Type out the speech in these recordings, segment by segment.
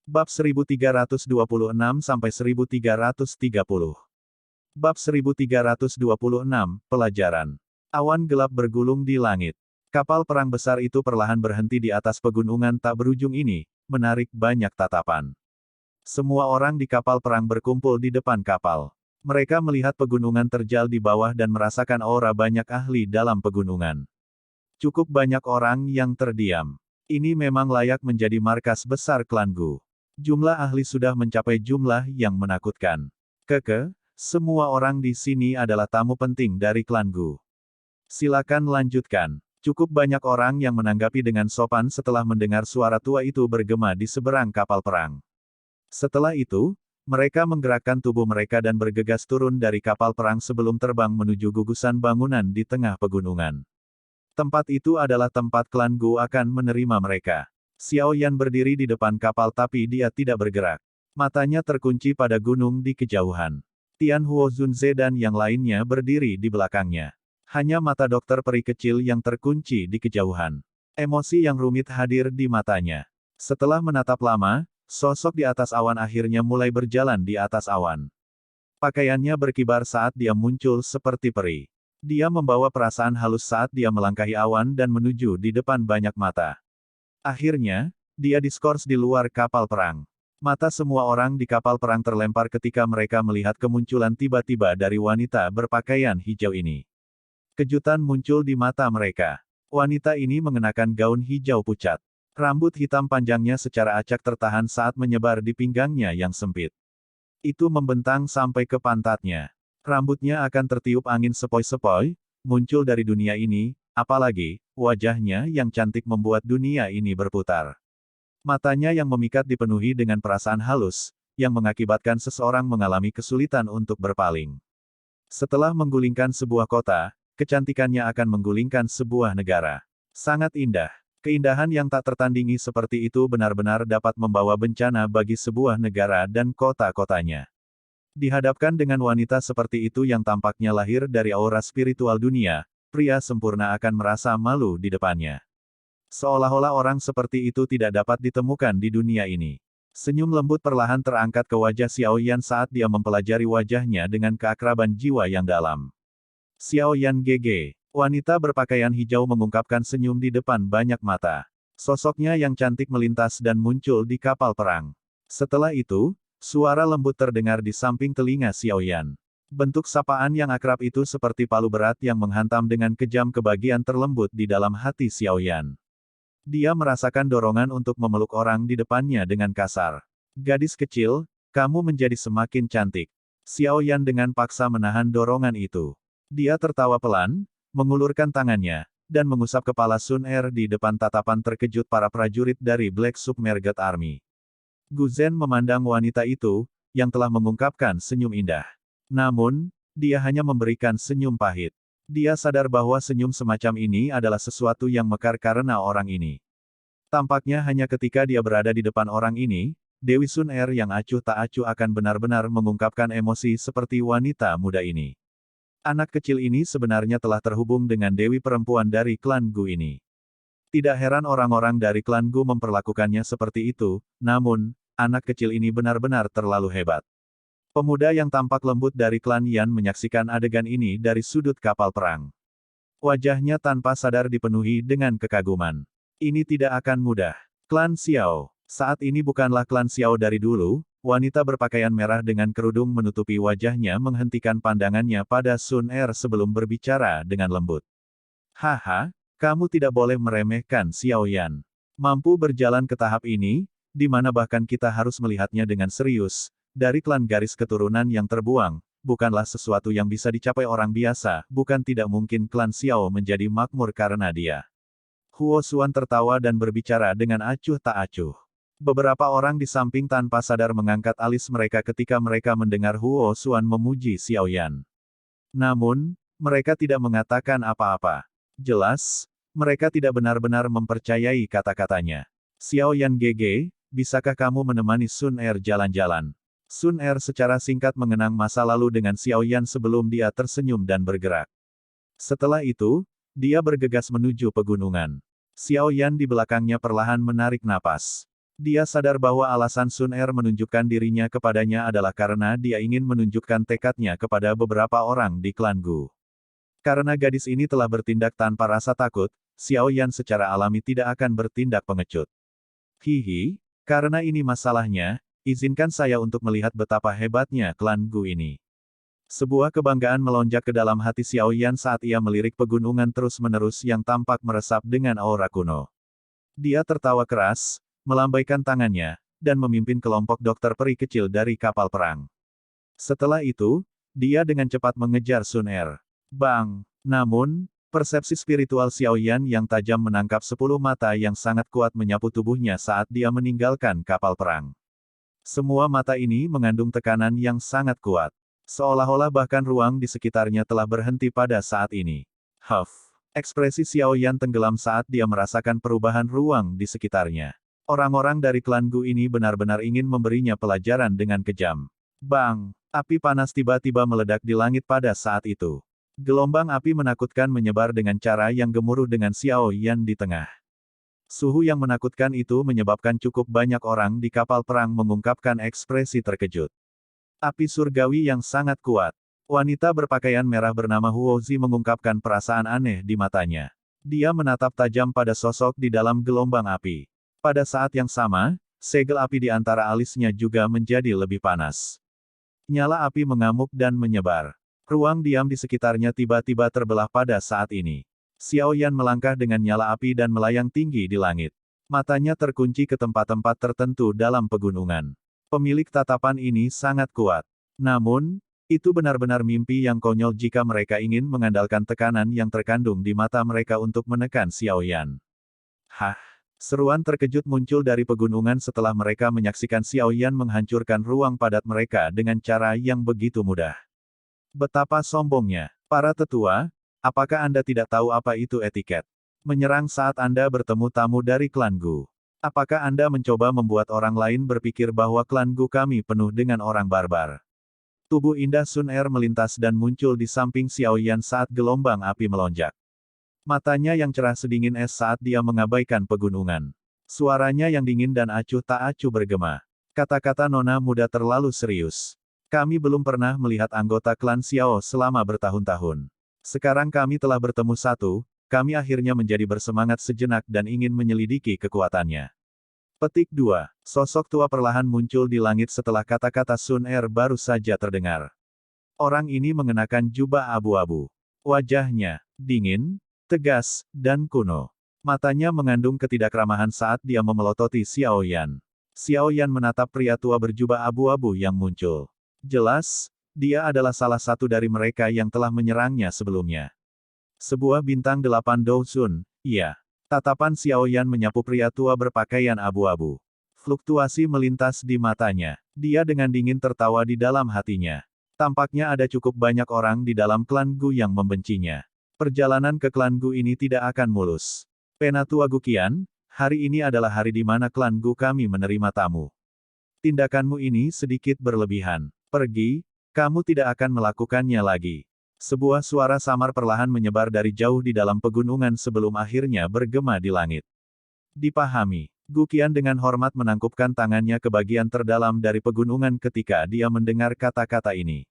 Bab 1326-1330. Bab 1326, Pelajaran. Awan gelap bergulung di langit. Kapal perang besar itu perlahan berhenti di atas pegunungan tak berujung ini, menarik banyak tatapan. Semua orang di kapal perang berkumpul di depan kapal. Mereka melihat pegunungan terjal di bawah dan merasakan aura banyak ahli dalam pegunungan. Cukup banyak orang yang terdiam. Ini memang layak menjadi markas besar klan Gu. Jumlah ahli sudah mencapai jumlah yang menakutkan. Semua orang di sini adalah tamu penting dari klan Gu. Silakan lanjutkan. Cukup banyak orang yang menanggapi dengan sopan setelah mendengar suara tua itu bergema di seberang kapal perang. Setelah itu, mereka menggerakkan tubuh mereka dan bergegas turun dari kapal perang sebelum terbang menuju gugusan bangunan di tengah pegunungan. Tempat itu adalah tempat klan Gu akan menerima mereka. Xiao Yan berdiri di depan kapal tapi dia tidak bergerak. Matanya terkunci pada gunung di kejauhan. Tian Huo Zunze dan yang lainnya berdiri di belakangnya. Hanya mata dokter peri kecil yang terkunci di kejauhan. Emosi yang rumit hadir di matanya. Setelah menatap lama, sosok di atas awan akhirnya mulai berjalan di atas awan. Pakaiannya berkibar saat dia muncul seperti peri. Dia membawa perasaan halus saat dia melangkahi awan dan menuju di depan banyak mata. Akhirnya, dia diskors di luar kapal perang. Mata semua orang di kapal perang terlempar ketika mereka melihat kemunculan tiba-tiba dari wanita berpakaian hijau ini. Kejutan muncul di mata mereka. Wanita ini mengenakan gaun hijau pucat. Rambut hitam panjangnya secara acak tertahan saat menyebar di pinggangnya yang sempit. Itu membentang sampai ke pantatnya. Rambutnya akan tertiup angin sepoi-sepoi, muncul dari dunia ini, apalagi, wajahnya yang cantik membuat dunia ini berputar. Matanya yang memikat dipenuhi dengan perasaan halus, yang mengakibatkan seseorang mengalami kesulitan untuk berpaling. Setelah menggulingkan sebuah kota, kecantikannya akan menggulingkan sebuah negara. Sangat indah. Keindahan yang tak tertandingi seperti itu benar-benar dapat membawa bencana bagi sebuah negara dan kota-kotanya. Dihadapkan dengan wanita seperti itu yang tampaknya lahir dari aura spiritual dunia, pria sempurna akan merasa malu di depannya. Seolah-olah orang seperti itu tidak dapat ditemukan di dunia ini. Senyum lembut perlahan terangkat ke wajah Xiao Yan saat dia mempelajari wajahnya dengan keakraban jiwa yang dalam. Xiao Yan GG. Wanita berpakaian hijau mengungkapkan senyum di depan banyak mata. Sosoknya yang cantik melintas dan muncul di kapal perang. Setelah itu, suara lembut terdengar di samping telinga Xiao Yan. Bentuk sapaan yang akrab itu seperti palu berat yang menghantam dengan kejam ke bagian terlembut di dalam hati Xiao Yan. Dia merasakan dorongan untuk memeluk orang di depannya dengan kasar. Gadis kecil, kamu menjadi semakin cantik. Xiao Yan dengan paksa menahan dorongan itu. Dia tertawa pelan, mengulurkan tangannya, dan mengusap kepala Sun Er di depan tatapan terkejut para prajurit dari Black Submerged Army. Gu Zhen memandang wanita itu, yang telah mengungkapkan senyum indah. Namun, dia hanya memberikan senyum pahit. Dia sadar bahwa senyum semacam ini adalah sesuatu yang mekar karena orang ini. Tampaknya hanya ketika dia berada di depan orang ini, Dewi Sun Er yang acuh tak acuh akan benar-benar mengungkapkan emosi seperti wanita muda ini. Anak kecil ini sebenarnya telah terhubung dengan dewi perempuan dari klan Gu ini. Tidak heran orang-orang dari klan Gu memperlakukannya seperti itu, namun, anak kecil ini benar-benar terlalu hebat. Pemuda yang tampak lembut dari klan Yan menyaksikan adegan ini dari sudut kapal perang. Wajahnya tanpa sadar dipenuhi dengan kekaguman. Ini tidak akan mudah. Klan Xiao. Saat ini bukanlah klan Xiao dari dulu, wanita berpakaian merah dengan kerudung menutupi wajahnya menghentikan pandangannya pada Sun Er sebelum berbicara dengan lembut. Haha, kamu tidak boleh meremehkan Xiao Yan. Mampu berjalan ke tahap ini, di mana bahkan kita harus melihatnya dengan serius, dari klan garis keturunan yang terbuang, bukanlah sesuatu yang bisa dicapai orang biasa, bukan tidak mungkin klan Xiao menjadi makmur karena dia. Huo Xuan tertawa dan berbicara dengan acuh tak acuh. Beberapa orang di samping tanpa sadar mengangkat alis mereka ketika mereka mendengar Huo Xuan memuji Xiao Yan. Namun, mereka tidak mengatakan apa-apa. Jelas, mereka tidak benar-benar mempercayai kata-katanya. Xiao Yan GG, bisakah kamu menemani Sun Er jalan-jalan? Sun Er secara singkat mengenang masa lalu dengan Xiao Yan sebelum dia tersenyum dan bergerak. Setelah itu, dia bergegas menuju pegunungan. Xiao Yan di belakangnya perlahan menarik napas. Dia sadar bahwa alasan Sun Er menunjukkan dirinya kepadanya adalah karena dia ingin menunjukkan tekadnya kepada beberapa orang di klan Gu. Karena gadis ini telah bertindak tanpa rasa takut, Xiao Yan secara alami tidak akan bertindak pengecut. Hihi, karena ini masalahnya, izinkan saya untuk melihat betapa hebatnya klan Gu ini. Sebuah kebanggaan melonjak ke dalam hati Xiao Yan saat ia melirik pegunungan terus-menerus yang tampak meresap dengan aura kuno. Dia tertawa keras, melambaikan tangannya, dan memimpin kelompok dokter peri kecil dari kapal perang. Setelah itu, dia dengan cepat mengejar Sun Er. Bang! Namun, persepsi spiritual Xiao Yan yang tajam menangkap 10 mata yang sangat kuat menyapu tubuhnya saat dia meninggalkan kapal perang. Semua mata ini mengandung tekanan yang sangat kuat. Seolah-olah bahkan ruang di sekitarnya telah berhenti pada saat ini. Huff! Ekspresi Xiao Yan tenggelam saat dia merasakan perubahan ruang di sekitarnya. Orang-orang dari klan Gu ini benar-benar ingin memberinya pelajaran dengan kejam. Bang! Api panas tiba-tiba meledak di langit pada saat itu. Gelombang api menakutkan menyebar dengan cara yang gemuruh dengan Xiao Yan di tengah. Suhu yang menakutkan itu menyebabkan cukup banyak orang di kapal perang mengungkapkan ekspresi terkejut. Api surgawi yang sangat kuat. Wanita berpakaian merah bernama Huozi mengungkapkan perasaan aneh di matanya. Dia menatap tajam pada sosok di dalam gelombang api. Pada saat yang sama, segel api di antara alisnya juga menjadi lebih panas. Nyala api mengamuk dan menyebar. Ruang diam di sekitarnya tiba-tiba terbelah pada saat ini. Xiao Yan melangkah dengan nyala api dan melayang tinggi di langit. Matanya terkunci ke tempat-tempat tertentu dalam pegunungan. Pemilik tatapan ini sangat kuat. Namun, itu benar-benar mimpi yang konyol jika mereka ingin mengandalkan tekanan yang terkandung di mata mereka untuk menekan Xiao Yan. Hah! Seruan terkejut muncul dari pegunungan setelah mereka menyaksikan Xiao Yan menghancurkan ruang padat mereka dengan cara yang begitu mudah. Betapa sombongnya. Para tetua, apakah Anda tidak tahu apa itu etiket? Menyerang saat Anda bertemu tamu dari klan Gu. Apakah Anda mencoba membuat orang lain berpikir bahwa klan Gu kami penuh dengan orang barbar? Tubuh indah Sun Er melintas dan muncul di samping Xiao Yan saat gelombang api melonjak. Matanya yang cerah sedingin es saat dia mengabaikan pegunungan. Suaranya yang dingin dan acuh tak acuh bergema. Kata-kata nona muda terlalu serius. Kami belum pernah melihat anggota klan Xiao selama bertahun-tahun. Sekarang kami telah bertemu satu, kami akhirnya menjadi bersemangat sejenak dan ingin menyelidiki kekuatannya. Petik 2. Sosok tua perlahan muncul di langit setelah kata-kata Sun Er baru saja terdengar. Orang ini mengenakan jubah abu-abu. Wajahnya dingin, tegas, dan kuno. Matanya mengandung ketidakramahan saat dia memelototi Xiao Yan. Xiao Yan menatap pria tua berjubah abu-abu yang muncul. Jelas, dia adalah salah satu dari mereka yang telah menyerangnya sebelumnya. Sebuah bintang 8 Dousun, iya. Tatapan Xiao Yan menyapu pria tua berpakaian abu-abu. Fluktuasi melintas di matanya. Dia dengan dingin tertawa di dalam hatinya. Tampaknya ada cukup banyak orang di dalam klan Gu yang membencinya. Perjalanan ke klan Gu ini tidak akan mulus. Penatua Guqian, hari ini adalah hari di mana klan Gu kami menerima tamu. Tindakanmu ini sedikit berlebihan. Pergi, kamu tidak akan melakukannya lagi. Sebuah suara samar perlahan menyebar dari jauh di dalam pegunungan sebelum akhirnya bergema di langit. Dipahami. Guqian dengan hormat menangkupkan tangannya ke bagian terdalam dari pegunungan ketika dia mendengar kata-kata ini.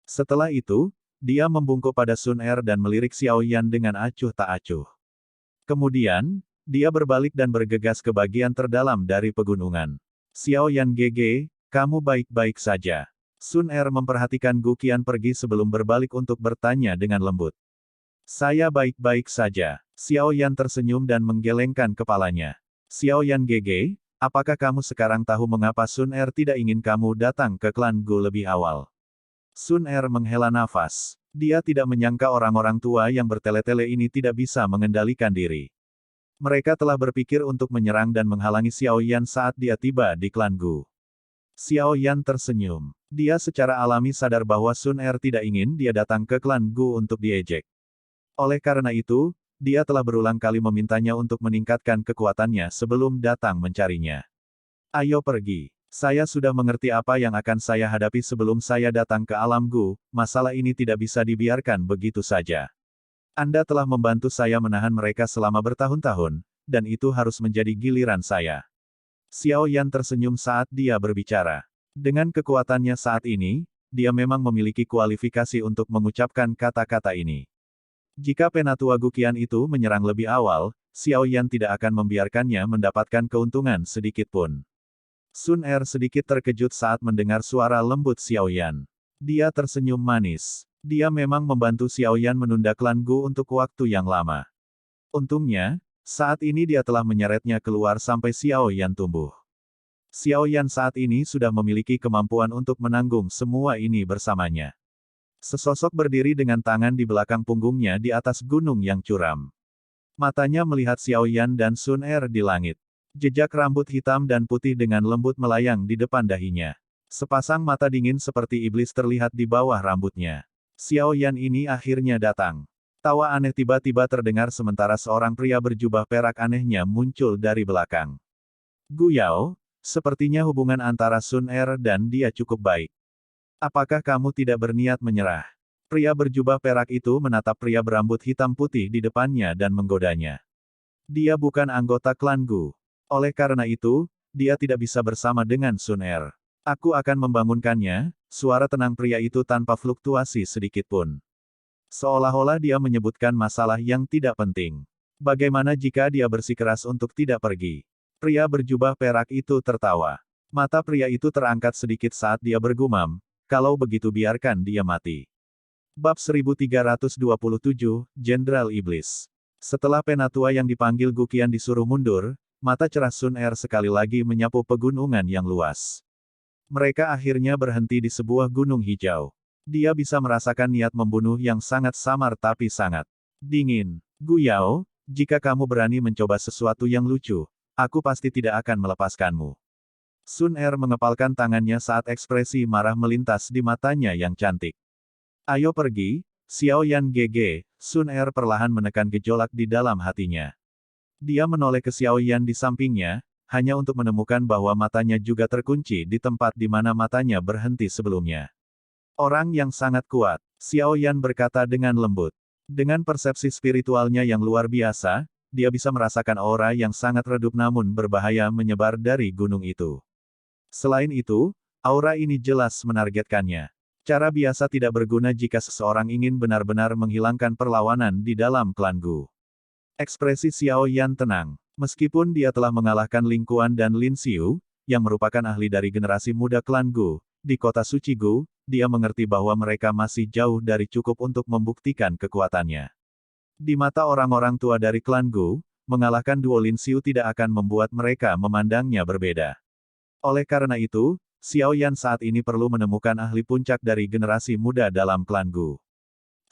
Setelah itu, dia membungkuk pada Sun Er dan melirik Xiao Yan dengan acuh tak acuh. Kemudian, dia berbalik dan bergegas ke bagian terdalam dari pegunungan. Xiao Yan GG, kamu baik-baik saja. Sun Er memperhatikan Guqian pergi sebelum berbalik untuk bertanya dengan lembut. Saya baik-baik saja. Xiao Yan tersenyum dan menggelengkan kepalanya. Xiao Yan GG, apakah kamu sekarang tahu mengapa Sun Er tidak ingin kamu datang ke klan Gu lebih awal? Sun Er menghela nafas. Dia tidak menyangka orang-orang tua yang bertele-tele ini tidak bisa mengendalikan diri. Mereka telah berpikir untuk menyerang dan menghalangi Xiao Yan saat dia tiba di klan Gu. Xiao Yan tersenyum. Dia secara alami sadar bahwa Sun Er tidak ingin dia datang ke klan Gu untuk diejek. Oleh karena itu, dia telah berulang kali memintanya untuk meningkatkan kekuatannya sebelum datang mencarinya. Ayo pergi. Saya sudah mengerti apa yang akan saya hadapi sebelum saya datang ke alam Gu, masalah ini tidak bisa dibiarkan begitu saja. Anda telah membantu saya menahan mereka selama bertahun-tahun, dan itu harus menjadi giliran saya. Xiao Yan tersenyum saat dia berbicara. Dengan kekuatannya saat ini, dia memang memiliki kualifikasi untuk mengucapkan kata-kata ini. Jika Penatua Guqian itu menyerang lebih awal, Xiao Yan tidak akan membiarkannya mendapatkan keuntungan sedikit pun. Sun Er sedikit terkejut saat mendengar suara lembut Xiao Yan. Dia tersenyum manis. Dia memang membantu Xiao Yan menunda klan Gu untuk waktu yang lama. Untungnya, saat ini dia telah menyeretnya keluar sampai Xiao Yan tumbuh. Xiao Yan saat ini sudah memiliki kemampuan untuk menanggung semua ini bersamanya. Sesosok berdiri dengan tangan di belakang punggungnya di atas gunung yang curam. Matanya melihat Xiao Yan dan Sun Er di langit. Jejak rambut hitam dan putih dengan lembut melayang di depan dahinya. Sepasang mata dingin seperti iblis terlihat di bawah rambutnya. Xiao Yan ini akhirnya datang. Tawa aneh tiba-tiba terdengar sementara seorang pria berjubah perak anehnya muncul dari belakang. Gu Yao, sepertinya hubungan antara Sun Er dan dia cukup baik. Apakah kamu tidak berniat menyerah? Pria berjubah perak itu menatap pria berambut hitam putih di depannya dan menggodanya. Dia bukan anggota klan Gu. Oleh karena itu, dia tidak bisa bersama dengan Sun Er. Aku akan membangunkannya, suara tenang pria itu tanpa fluktuasi sedikitpun. Seolah-olah dia menyebutkan masalah yang tidak penting. Bagaimana jika dia bersikeras untuk tidak pergi? Pria berjubah perak itu tertawa. Mata pria itu terangkat sedikit saat dia bergumam, kalau begitu biarkan dia mati. Bab 1327, Jenderal Iblis. Setelah Penatua yang dipanggil Guqian disuruh mundur, mata cerah Sun Er sekali lagi menyapu pegunungan yang luas. Mereka akhirnya berhenti di sebuah gunung hijau. Dia bisa merasakan niat membunuh yang sangat samar tapi sangat dingin. Gu Yao, jika kamu berani mencoba sesuatu yang lucu, aku pasti tidak akan melepaskanmu. Sun Er mengepalkan tangannya saat ekspresi marah melintas di matanya yang cantik. Ayo pergi, Xiao Yan GG, Sun Er perlahan menekan gejolak di dalam hatinya. Dia menoleh ke Xiao Yan di sampingnya, hanya untuk menemukan bahwa matanya juga terkunci di tempat di mana matanya berhenti sebelumnya. Orang yang sangat kuat, Xiao Yan berkata dengan lembut. Dengan persepsi spiritualnya yang luar biasa, dia bisa merasakan aura yang sangat redup namun berbahaya menyebar dari gunung itu. Selain itu, aura ini jelas menargetkannya. Cara biasa tidak berguna jika seseorang ingin benar-benar menghilangkan perlawanan di dalam klan Gu. Ekspresi Xiao Yan tenang. Meskipun dia telah mengalahkan Ling Kuan dan Lin Xiu, yang merupakan ahli dari generasi muda klan Gu, di kota suci Gu, dia mengerti bahwa mereka masih jauh dari cukup untuk membuktikan kekuatannya. Di mata orang-orang tua dari klan Gu, mengalahkan duo Lin Xiu tidak akan membuat mereka memandangnya berbeda. Oleh karena itu, Xiao Yan saat ini perlu menemukan ahli puncak dari generasi muda dalam klan Gu.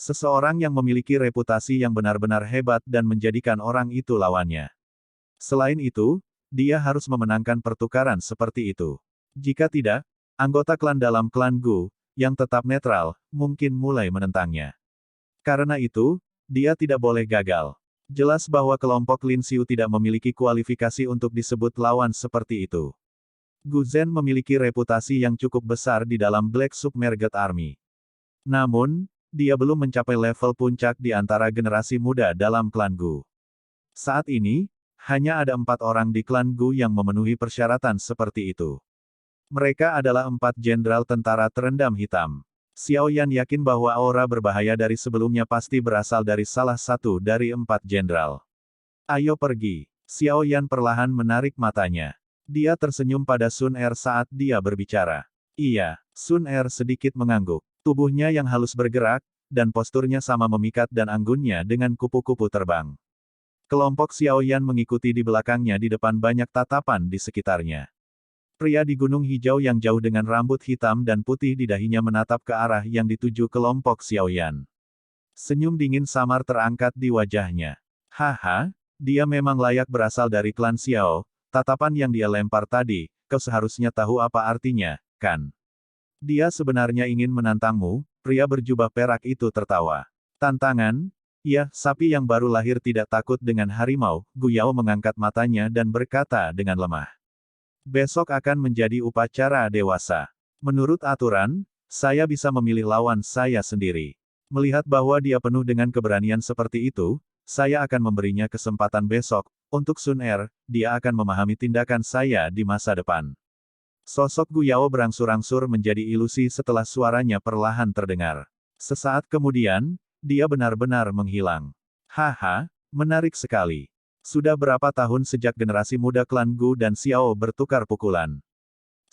Seseorang yang memiliki reputasi yang benar-benar hebat dan menjadikan orang itu lawannya. Selain itu, dia harus memenangkan pertukaran seperti itu. Jika tidak, anggota klan dalam klan Gu, yang tetap netral, mungkin mulai menentangnya. Karena itu, dia tidak boleh gagal. Jelas bahwa kelompok Lin Xiu tidak memiliki kualifikasi untuk disebut lawan seperti itu. Gu Zhen memiliki reputasi yang cukup besar di dalam Black Submerged Army. Namun, dia belum mencapai level puncak di antara generasi muda dalam klan Gu. Saat ini, hanya ada 4 orang di klan Gu yang memenuhi persyaratan seperti itu. Mereka adalah 4 jenderal tentara terendam hitam. Xiao Yan yakin bahwa aura berbahaya dari sebelumnya pasti berasal dari salah satu dari 4 jenderal. Ayo pergi. Xiao Yan perlahan menarik matanya. Dia tersenyum pada Sun Er saat dia berbicara. Iya, Sun Er sedikit mengangguk. Tubuhnya yang halus bergerak, dan posturnya sama memikat dan anggunnya dengan kupu-kupu terbang. Kelompok Xiao Yan mengikuti di belakangnya di depan banyak tatapan di sekitarnya. Pria di gunung hijau yang jauh dengan rambut hitam dan putih di dahinya menatap ke arah yang dituju kelompok Xiao Yan. Senyum dingin samar terangkat di wajahnya. Haha, dia memang layak berasal dari klan Xiao, tatapan yang dia lempar tadi, kau seharusnya tahu apa artinya, kan? Dia sebenarnya ingin menantangmu, pria berjubah perak itu tertawa. Tantangan? Ya, sapi yang baru lahir tidak takut dengan harimau, Gu Yao mengangkat matanya dan berkata dengan lemah. Besok akan menjadi upacara dewasa. Menurut aturan, saya bisa memilih lawan saya sendiri. Melihat bahwa dia penuh dengan keberanian seperti itu, saya akan memberinya kesempatan besok, Untuk Sun Er, dia akan memahami tindakan saya di masa depan. Sosok Gu Yao berangsur-angsur menjadi ilusi setelah suaranya perlahan terdengar. Sesaat kemudian, dia benar-benar menghilang. Haha, menarik sekali. Sudah berapa tahun sejak generasi muda klan Gu dan Xiao bertukar pukulan.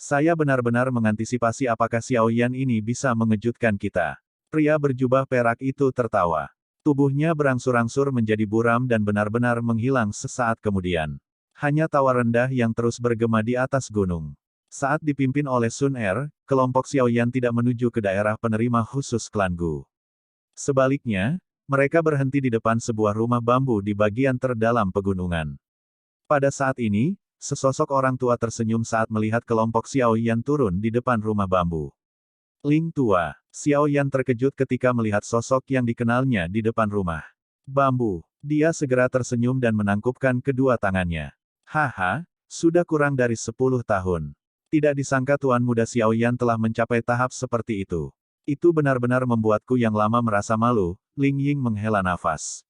Saya benar-benar mengantisipasi apakah Xiao Yan ini bisa mengejutkan kita. Pria berjubah perak itu tertawa. Tubuhnya berangsur-angsur menjadi buram dan benar-benar menghilang sesaat kemudian. Hanya tawa rendah yang terus bergema di atas gunung. Saat dipimpin oleh Sun Er, kelompok Xiao Yan tidak menuju ke daerah penerima khusus klan Gu. Sebaliknya, mereka berhenti di depan sebuah rumah bambu di bagian terdalam pegunungan. Pada saat ini, sesosok orang tua tersenyum saat melihat kelompok Xiao Yan turun di depan rumah bambu. Ling tua, Xiao Yan terkejut ketika melihat sosok yang dikenalnya di depan rumah bambu. Dia segera tersenyum dan menangkupkan kedua tangannya. Haha, sudah kurang dari 10 tahun. Tidak disangka Tuan Muda Xiao Yan telah mencapai tahap seperti itu. Itu benar-benar membuatku yang lama merasa malu. Ling Ying menghela nafas.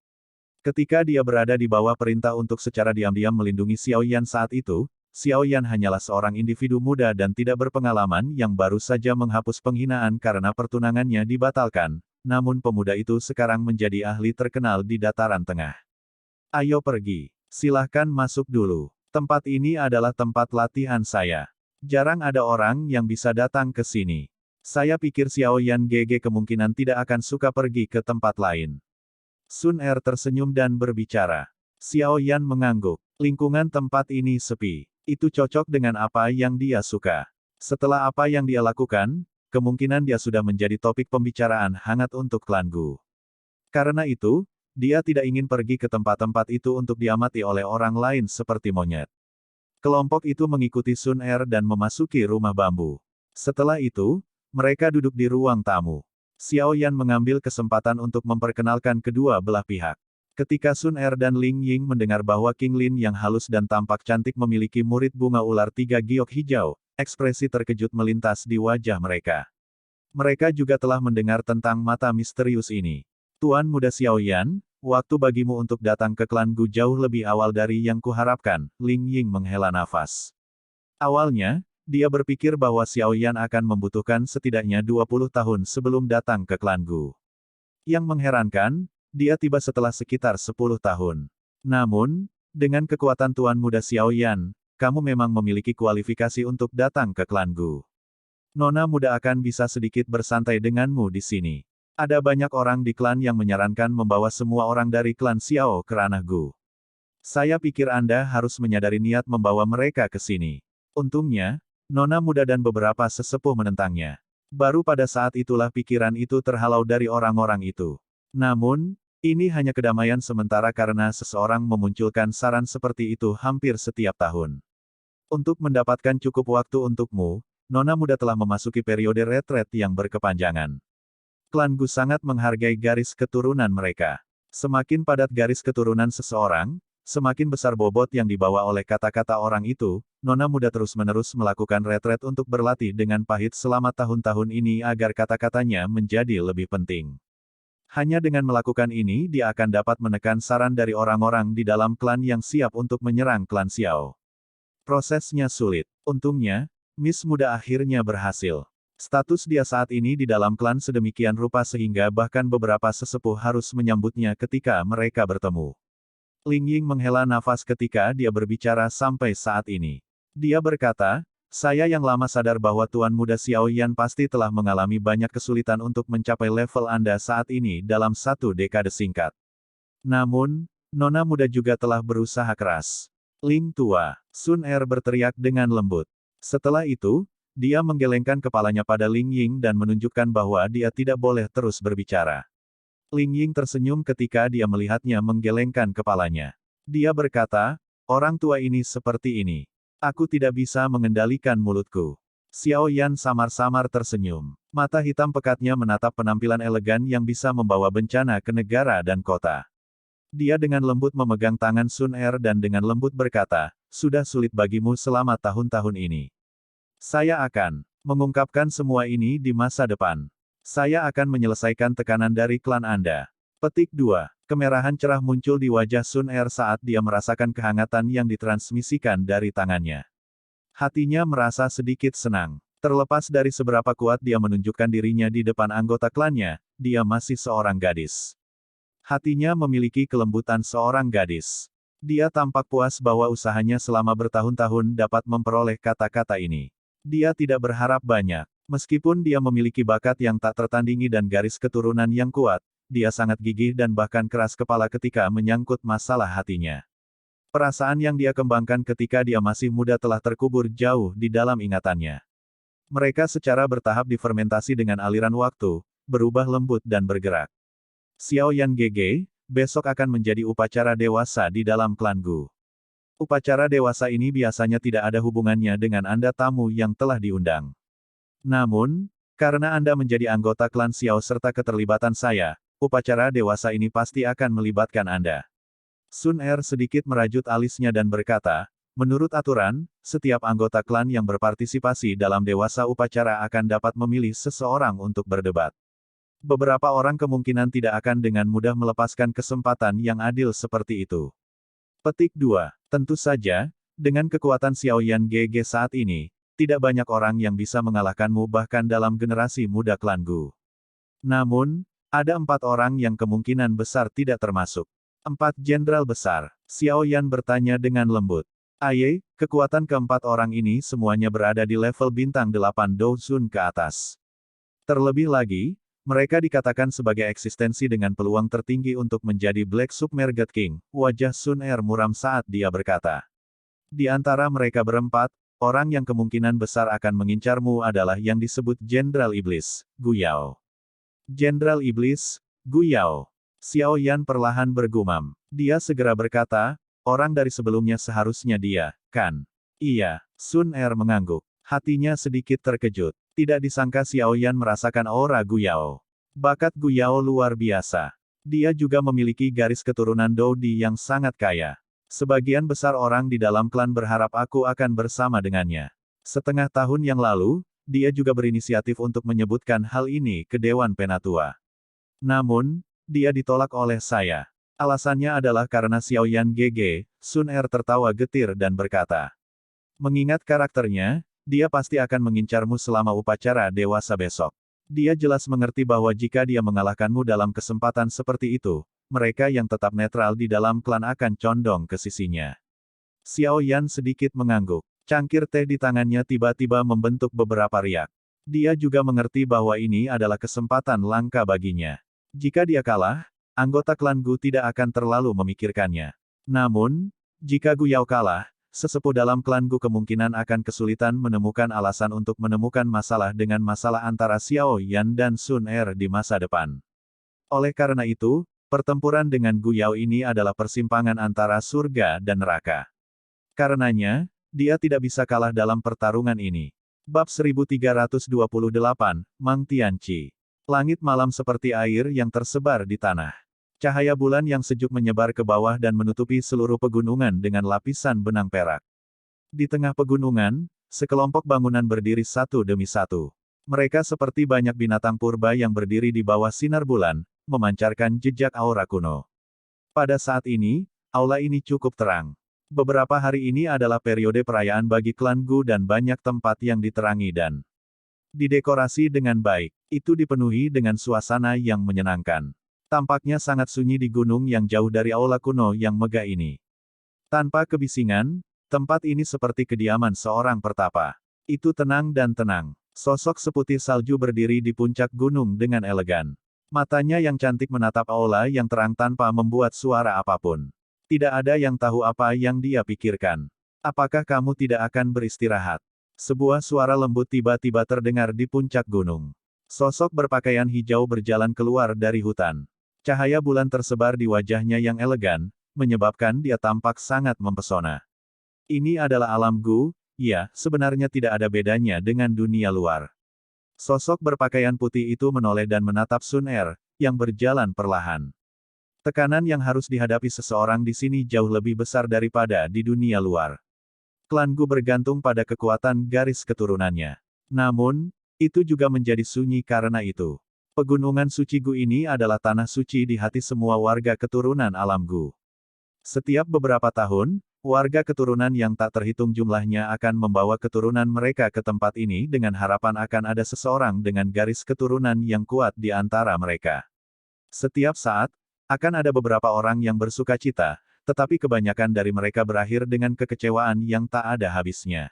Ketika dia berada di bawah perintah untuk secara diam-diam melindungi Xiao Yan saat itu, Xiao Yan hanyalah seorang individu muda dan tidak berpengalaman yang baru saja menghapus penghinaan karena pertunangannya dibatalkan, namun pemuda itu sekarang menjadi ahli terkenal di dataran tengah. Ayo pergi. Silahkan masuk dulu. Tempat ini adalah tempat latihan saya. Jarang ada orang yang bisa datang ke sini. Saya pikir Xiao Yan GG kemungkinan tidak akan suka pergi ke tempat lain. Sun Er tersenyum dan berbicara. Xiao Yan mengangguk. Lingkungan tempat ini sepi. Itu cocok dengan apa yang dia suka. Setelah apa yang dia lakukan, kemungkinan dia sudah menjadi topik pembicaraan hangat untuk klan Gu. Karena itu, dia tidak ingin pergi ke tempat-tempat itu untuk diamati oleh orang lain seperti monyet. Kelompok itu mengikuti Sun Er dan memasuki rumah bambu. Setelah itu, mereka duduk di ruang tamu. Xiao Yan mengambil kesempatan untuk memperkenalkan kedua belah pihak. Ketika Sun Er dan Ling Ying mendengar bahwa King Lin yang halus dan tampak cantik memiliki murid bunga ular 3 giok hijau, ekspresi terkejut melintas di wajah mereka. Mereka juga telah mendengar tentang mata misterius ini. Tuan Muda Xiao Yan, waktu bagimu untuk datang ke klan Gu jauh lebih awal dari yang kuharapkan, Ling Ying menghela nafas. Awalnya, dia berpikir bahwa Xiao Yan akan membutuhkan setidaknya 20 tahun sebelum datang ke klan Gu. Yang mengherankan, dia tiba setelah sekitar 10 tahun. Namun, dengan kekuatan Tuan Muda Xiao Yan, kamu memang memiliki kualifikasi untuk datang ke klan Gu. Nona muda akan bisa sedikit bersantai denganmu di sini. Ada banyak orang di klan yang menyarankan membawa semua orang dari klan Xiao ke ranah Gu. Saya pikir Anda harus menyadari niat membawa mereka ke sini. Untungnya, Nona muda dan beberapa sesepuh menentangnya. Baru pada saat itulah pikiran itu terhalau dari orang-orang itu. Namun, ini hanya kedamaian sementara karena seseorang memunculkan saran seperti itu hampir setiap tahun. Untuk mendapatkan cukup waktu untukmu, Nona muda telah memasuki periode retret yang berkepanjangan. Klan Gu sangat menghargai garis keturunan mereka. Semakin padat garis keturunan seseorang, semakin besar bobot yang dibawa oleh kata-kata orang itu. Nona muda terus-menerus melakukan retret untuk berlatih dengan pahit selama tahun-tahun ini agar kata-katanya menjadi lebih penting. Hanya dengan melakukan ini dia akan dapat menekan saran dari orang-orang di dalam klan yang siap untuk menyerang klan Xiao. Prosesnya sulit. Untungnya, Miss Muda akhirnya berhasil. Status dia saat ini di dalam klan sedemikian rupa sehingga bahkan beberapa sesepuh harus menyambutnya ketika mereka bertemu. Ling Ying menghela nafas ketika dia berbicara sampai saat ini. Dia berkata, saya yang lama sadar bahwa Tuan Muda Xiao Yan pasti telah mengalami banyak kesulitan untuk mencapai level Anda saat ini dalam satu dekade singkat. Namun, Nona muda juga telah berusaha keras. Ling tua, Sun Er berteriak dengan lembut. Setelah itu, dia menggelengkan kepalanya pada Ling Ying dan menunjukkan bahwa dia tidak boleh terus berbicara. Ling Ying tersenyum ketika dia melihatnya menggelengkan kepalanya. Dia berkata, orang tua ini seperti ini. Aku tidak bisa mengendalikan mulutku. Xiao Yan samar-samar tersenyum. Mata hitam pekatnya menatap penampilan elegan yang bisa membawa bencana ke negara dan kota. Dia dengan lembut memegang tangan Sun Er dan dengan lembut berkata, sudah sulit bagimu selama tahun-tahun ini. Saya akan mengungkapkan semua ini di masa depan. Saya akan menyelesaikan tekanan dari klan Anda. Petik 2. Kemerahan cerah muncul di wajah Sun Er saat dia merasakan kehangatan yang ditransmisikan dari tangannya. Hatinya merasa sedikit senang. Terlepas dari seberapa kuat dia menunjukkan dirinya di depan anggota klannya, dia masih seorang gadis. Hatinya memiliki kelembutan seorang gadis. Dia tampak puas bahwa usahanya selama bertahun-tahun dapat memperoleh kata-kata ini. Dia tidak berharap banyak. Meskipun dia memiliki bakat yang tak tertandingi dan garis keturunan yang kuat, dia sangat gigih dan bahkan keras kepala ketika menyangkut masalah hatinya. Perasaan yang dia kembangkan ketika dia masih muda telah terkubur jauh di dalam ingatannya. Mereka secara bertahap difermentasi dengan aliran waktu, berubah lembut dan bergerak. Xiao Yan GG, besok akan menjadi upacara dewasa di dalam klan Gu. Upacara dewasa ini biasanya tidak ada hubungannya dengan Anda tamu yang telah diundang. Namun, karena Anda menjadi anggota klan Xiao serta keterlibatan saya, upacara dewasa ini pasti akan melibatkan Anda. Sun Er sedikit merajut alisnya dan berkata, menurut aturan, setiap anggota klan yang berpartisipasi dalam dewasa upacara akan dapat memilih seseorang untuk berdebat. Beberapa orang kemungkinan tidak akan dengan mudah melepaskan kesempatan yang adil seperti itu. Petik 2. Tentu saja, dengan kekuatan Xiao Yan GG saat ini, tidak banyak orang yang bisa mengalahkanmu bahkan dalam generasi muda klan Gu. Namun, ada 4 orang yang kemungkinan besar tidak termasuk. 4 jenderal besar. Xiao Yan bertanya dengan lembut. Aye, kekuatan keempat orang ini semuanya berada di level bintang 8 Douzun ke atas. Terlebih lagi, mereka dikatakan sebagai eksistensi dengan peluang tertinggi untuk menjadi Black Submerged King. Wajah Sun Er muram saat dia berkata. Di antara mereka berempat, orang yang kemungkinan besar akan mengincarmu adalah yang disebut Jenderal Iblis, Gu Yao. Jenderal Iblis, Gu Yao. Xiao Yan perlahan bergumam. Dia segera berkata, orang dari sebelumnya seharusnya dia, kan? Iya, Sun Er mengangguk. Hatinya sedikit terkejut. Tidak disangka Xiao Yan merasakan aura Gu Yao. Bakat Gu Yao luar biasa. Dia juga memiliki garis keturunan Doudi yang sangat kaya. Sebagian besar orang di dalam klan berharap aku akan bersama dengannya. Setengah tahun yang lalu, dia juga berinisiatif untuk menyebutkan hal ini ke Dewan Penatua. Namun, dia ditolak oleh saya. Alasannya adalah karena Xiao Yan GG, Sun Er tertawa getir dan berkata. Mengingat karakternya, dia pasti akan mengincarmu selama upacara dewasa besok. Dia jelas mengerti bahwa jika dia mengalahkanmu dalam kesempatan seperti itu, mereka yang tetap netral di dalam klan akan condong ke sisinya. Xiao Yan sedikit mengangguk. Cangkir teh di tangannya tiba-tiba membentuk beberapa riak. Dia juga mengerti bahwa ini adalah kesempatan langka baginya. Jika dia kalah, anggota klan Gu tidak akan terlalu memikirkannya. Namun, jika Gu Yao kalah, sesepuh dalam klan Gu kemungkinan akan kesulitan menemukan alasan untuk menemukan masalah dengan masalah antara Xiao Yan dan Sun Er di masa depan. Oleh karena itu, pertempuran dengan Gu Yao ini adalah persimpangan antara surga dan neraka. Karenanya, dia tidak bisa kalah dalam pertarungan ini. Bab 1328, Mang Tianqi. Langit malam seperti air yang tersebar di tanah. Cahaya bulan yang sejuk menyebar ke bawah dan menutupi seluruh pegunungan dengan lapisan benang perak. Di tengah pegunungan, sekelompok bangunan berdiri satu demi satu. Mereka seperti banyak binatang purba yang berdiri di bawah sinar bulan, memancarkan jejak aura kuno. Pada saat ini, aula ini cukup terang. Beberapa hari ini adalah periode perayaan bagi klan Gu dan banyak tempat yang diterangi dan didekorasi dengan baik. Itu dipenuhi dengan suasana yang menyenangkan. Tampaknya sangat sunyi di gunung yang jauh dari aula kuno yang megah ini. Tanpa kebisingan, tempat ini seperti kediaman seorang pertapa. Itu tenang dan tenang. Sosok seputih salju berdiri di puncak gunung dengan elegan. Matanya yang cantik menatap aula yang terang tanpa membuat suara apapun. Tidak ada yang tahu apa yang dia pikirkan. Apakah kamu tidak akan beristirahat? Sebuah suara lembut tiba-tiba terdengar di puncak gunung. Sosok berpakaian hijau berjalan keluar dari hutan. Cahaya bulan tersebar di wajahnya yang elegan, menyebabkan dia tampak sangat mempesona. Ini adalah alam Gu, ya, sebenarnya tidak ada bedanya dengan dunia luar. Sosok berpakaian putih itu menoleh dan menatap Sun Er, yang berjalan perlahan. Tekanan yang harus dihadapi seseorang di sini jauh lebih besar daripada di dunia luar. Klan Gu bergantung pada kekuatan garis keturunannya. Namun, itu juga menjadi sunyi karena itu. Pegunungan suci Gu ini adalah tanah suci di hati semua warga keturunan alam Gu. Setiap beberapa tahun, warga keturunan yang tak terhitung jumlahnya akan membawa keturunan mereka ke tempat ini dengan harapan akan ada seseorang dengan garis keturunan yang kuat di antara mereka. Setiap saat, akan ada beberapa orang yang bersuka cita, tetapi kebanyakan dari mereka berakhir dengan kekecewaan yang tak ada habisnya.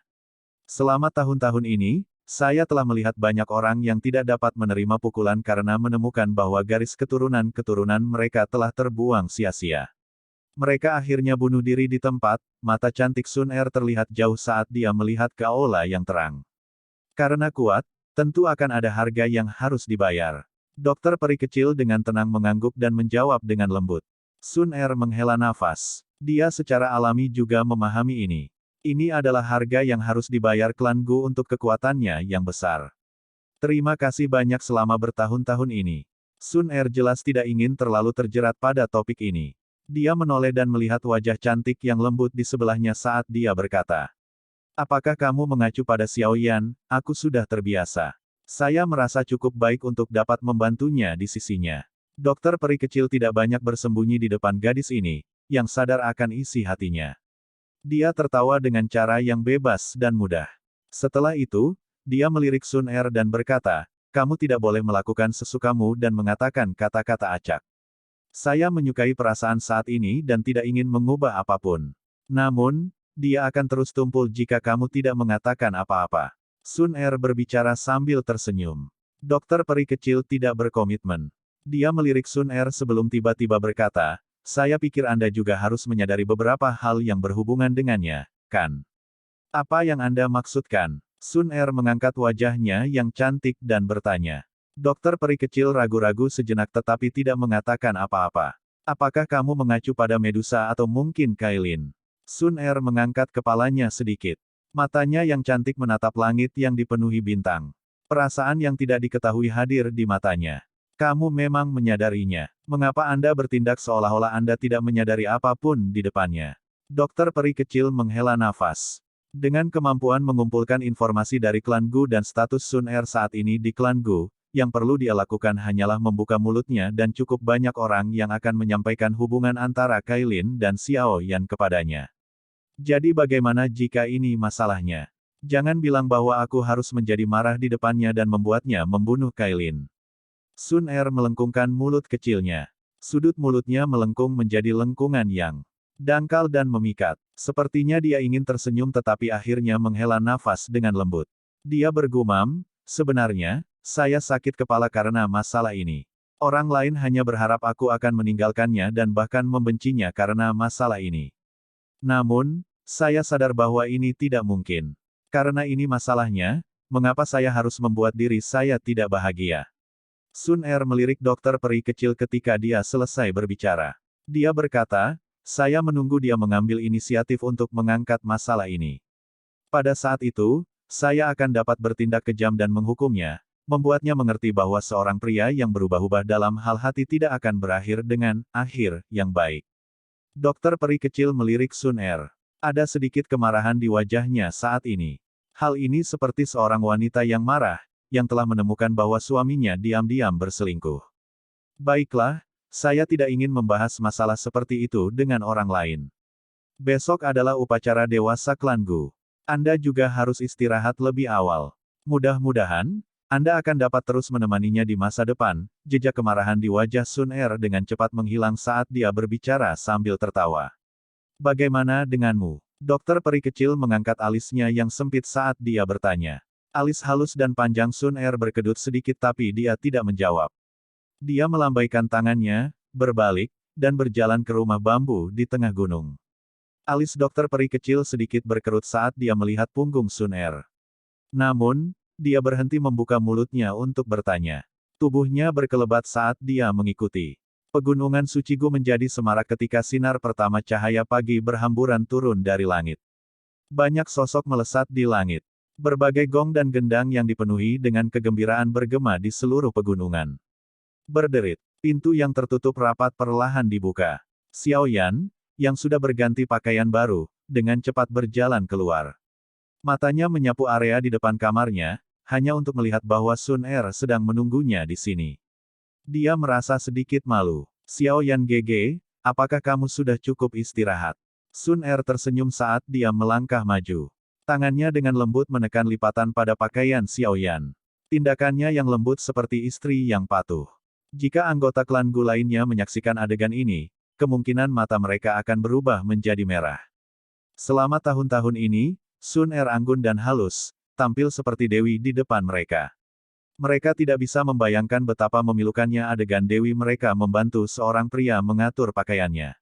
Selama tahun-tahun ini, saya telah melihat banyak orang yang tidak dapat menerima pukulan karena menemukan bahwa garis keturunan-keturunan mereka telah terbuang sia-sia. Mereka akhirnya bunuh diri di tempat. Mata cantik Sun Er terlihat jauh saat dia melihat ke aula yang terang. Karena kuat, tentu akan ada harga yang harus dibayar. Dokter peri kecil dengan tenang mengangguk dan menjawab dengan lembut. Sun Er menghela nafas. Dia secara alami juga memahami ini. Ini adalah harga yang harus dibayar klan Gu untuk kekuatannya yang besar. Terima kasih banyak selama bertahun-tahun ini. Sun Er jelas tidak ingin terlalu terjerat pada topik ini. Dia menoleh dan melihat wajah cantik yang lembut di sebelahnya saat dia berkata. Apakah kamu mengacu pada Xiao Yan? Aku sudah terbiasa. Saya merasa cukup baik untuk dapat membantunya di sisinya. Dokter peri kecil tidak banyak bersembunyi di depan gadis ini, yang sadar akan isi hatinya. Dia tertawa dengan cara yang bebas dan mudah. Setelah itu, dia melirik Sun Er dan berkata, kamu tidak boleh melakukan sesukamu dan mengatakan kata-kata acak. Saya menyukai perasaan saat ini dan tidak ingin mengubah apapun. Namun, dia akan terus tumpul jika kamu tidak mengatakan apa-apa. Sun Er berbicara sambil tersenyum. Dokter peri kecil tidak berkomitmen. Dia melirik Sun Er sebelum tiba-tiba berkata, saya pikir Anda juga harus menyadari beberapa hal yang berhubungan dengannya, kan? Apa yang Anda maksudkan? Sun Er mengangkat wajahnya yang cantik dan bertanya. Dokter peri kecil ragu-ragu sejenak tetapi tidak mengatakan apa-apa. Apakah kamu mengacu pada Medusa atau mungkin Kailin? Sun Er mengangkat kepalanya sedikit. Matanya yang cantik menatap langit yang dipenuhi bintang. Perasaan yang tidak diketahui hadir di matanya. Kamu memang menyadarinya. Mengapa Anda bertindak seolah-olah Anda tidak menyadari apapun di depannya? Dokter peri kecil menghela nafas. Dengan kemampuan mengumpulkan informasi dari klan Gu dan status Sun Er saat ini di klan Gu, yang perlu dia lakukan hanyalah membuka mulutnya dan cukup banyak orang yang akan menyampaikan hubungan antara Kailin dan Xiao Yan kepadanya. Jadi bagaimana jika ini masalahnya? Jangan bilang bahwa aku harus menjadi marah di depannya dan membuatnya membunuh Kailin. Sun Er melengkungkan mulut kecilnya. Sudut mulutnya melengkung menjadi lengkungan yang dangkal dan memikat. Sepertinya dia ingin tersenyum tetapi akhirnya menghela nafas dengan lembut. Dia bergumam, sebenarnya, saya sakit kepala karena masalah ini. Orang lain hanya berharap aku akan meninggalkannya dan bahkan membencinya karena masalah ini. Namun, saya sadar bahwa ini tidak mungkin. Karena ini masalahnya, mengapa saya harus membuat diri saya tidak bahagia? Sun Er melirik dokter peri kecil ketika dia selesai berbicara. Dia berkata, saya menunggu dia mengambil inisiatif untuk mengangkat masalah ini. Pada saat itu, saya akan dapat bertindak kejam dan menghukumnya, membuatnya mengerti bahwa seorang pria yang berubah-ubah dalam hal hati tidak akan berakhir dengan akhir yang baik. Dokter peri kecil melirik Sun Er. Ada sedikit kemarahan di wajahnya saat ini. Hal ini seperti seorang wanita yang marah, yang telah menemukan bahwa suaminya diam-diam berselingkuh. Baiklah, saya tidak ingin membahas masalah seperti itu dengan orang lain. Besok adalah upacara dewasa klan Gu. Anda juga harus istirahat lebih awal. Mudah-mudahan, Anda akan dapat terus menemaninya di masa depan. Jejak kemarahan di wajah Sun Er dengan cepat menghilang saat dia berbicara sambil tertawa. Bagaimana denganmu? Dokter peri kecil mengangkat alisnya yang sempit saat dia bertanya. Alis halus dan panjang Sun Er berkedut sedikit tapi dia tidak menjawab. Dia melambaikan tangannya, berbalik, dan berjalan ke rumah bambu di tengah gunung. Alis dokter peri kecil sedikit berkerut saat dia melihat punggung Sun Er. Namun, dia berhenti membuka mulutnya untuk bertanya. Tubuhnya berkelebat saat dia mengikuti. Pegunungan suci Gu menjadi semarak ketika sinar pertama cahaya pagi berhamburan turun dari langit. Banyak sosok melesat di langit. Berbagai gong dan gendang yang dipenuhi dengan kegembiraan bergema di seluruh pegunungan. Berderit, pintu yang tertutup rapat perlahan dibuka. Xiao Yan, yang sudah berganti pakaian baru, dengan cepat berjalan keluar. Matanya menyapu area di depan kamarnya, hanya untuk melihat bahwa Sun Er sedang menunggunya di sini. Dia merasa sedikit malu. Xiao Yan GG, apakah kamu sudah cukup istirahat? Sun Er tersenyum saat dia melangkah maju. Tangannya dengan lembut menekan lipatan pada pakaian Xiao Yan. Tindakannya yang lembut seperti istri yang patuh. Jika anggota klan Gu lainnya menyaksikan adegan ini, kemungkinan mata mereka akan berubah menjadi merah. Selama tahun-tahun ini, Sun Er anggun dan halus, tampil seperti dewi di depan mereka. Mereka tidak bisa membayangkan betapa memilukannya adegan dewi mereka membantu seorang pria mengatur pakaiannya.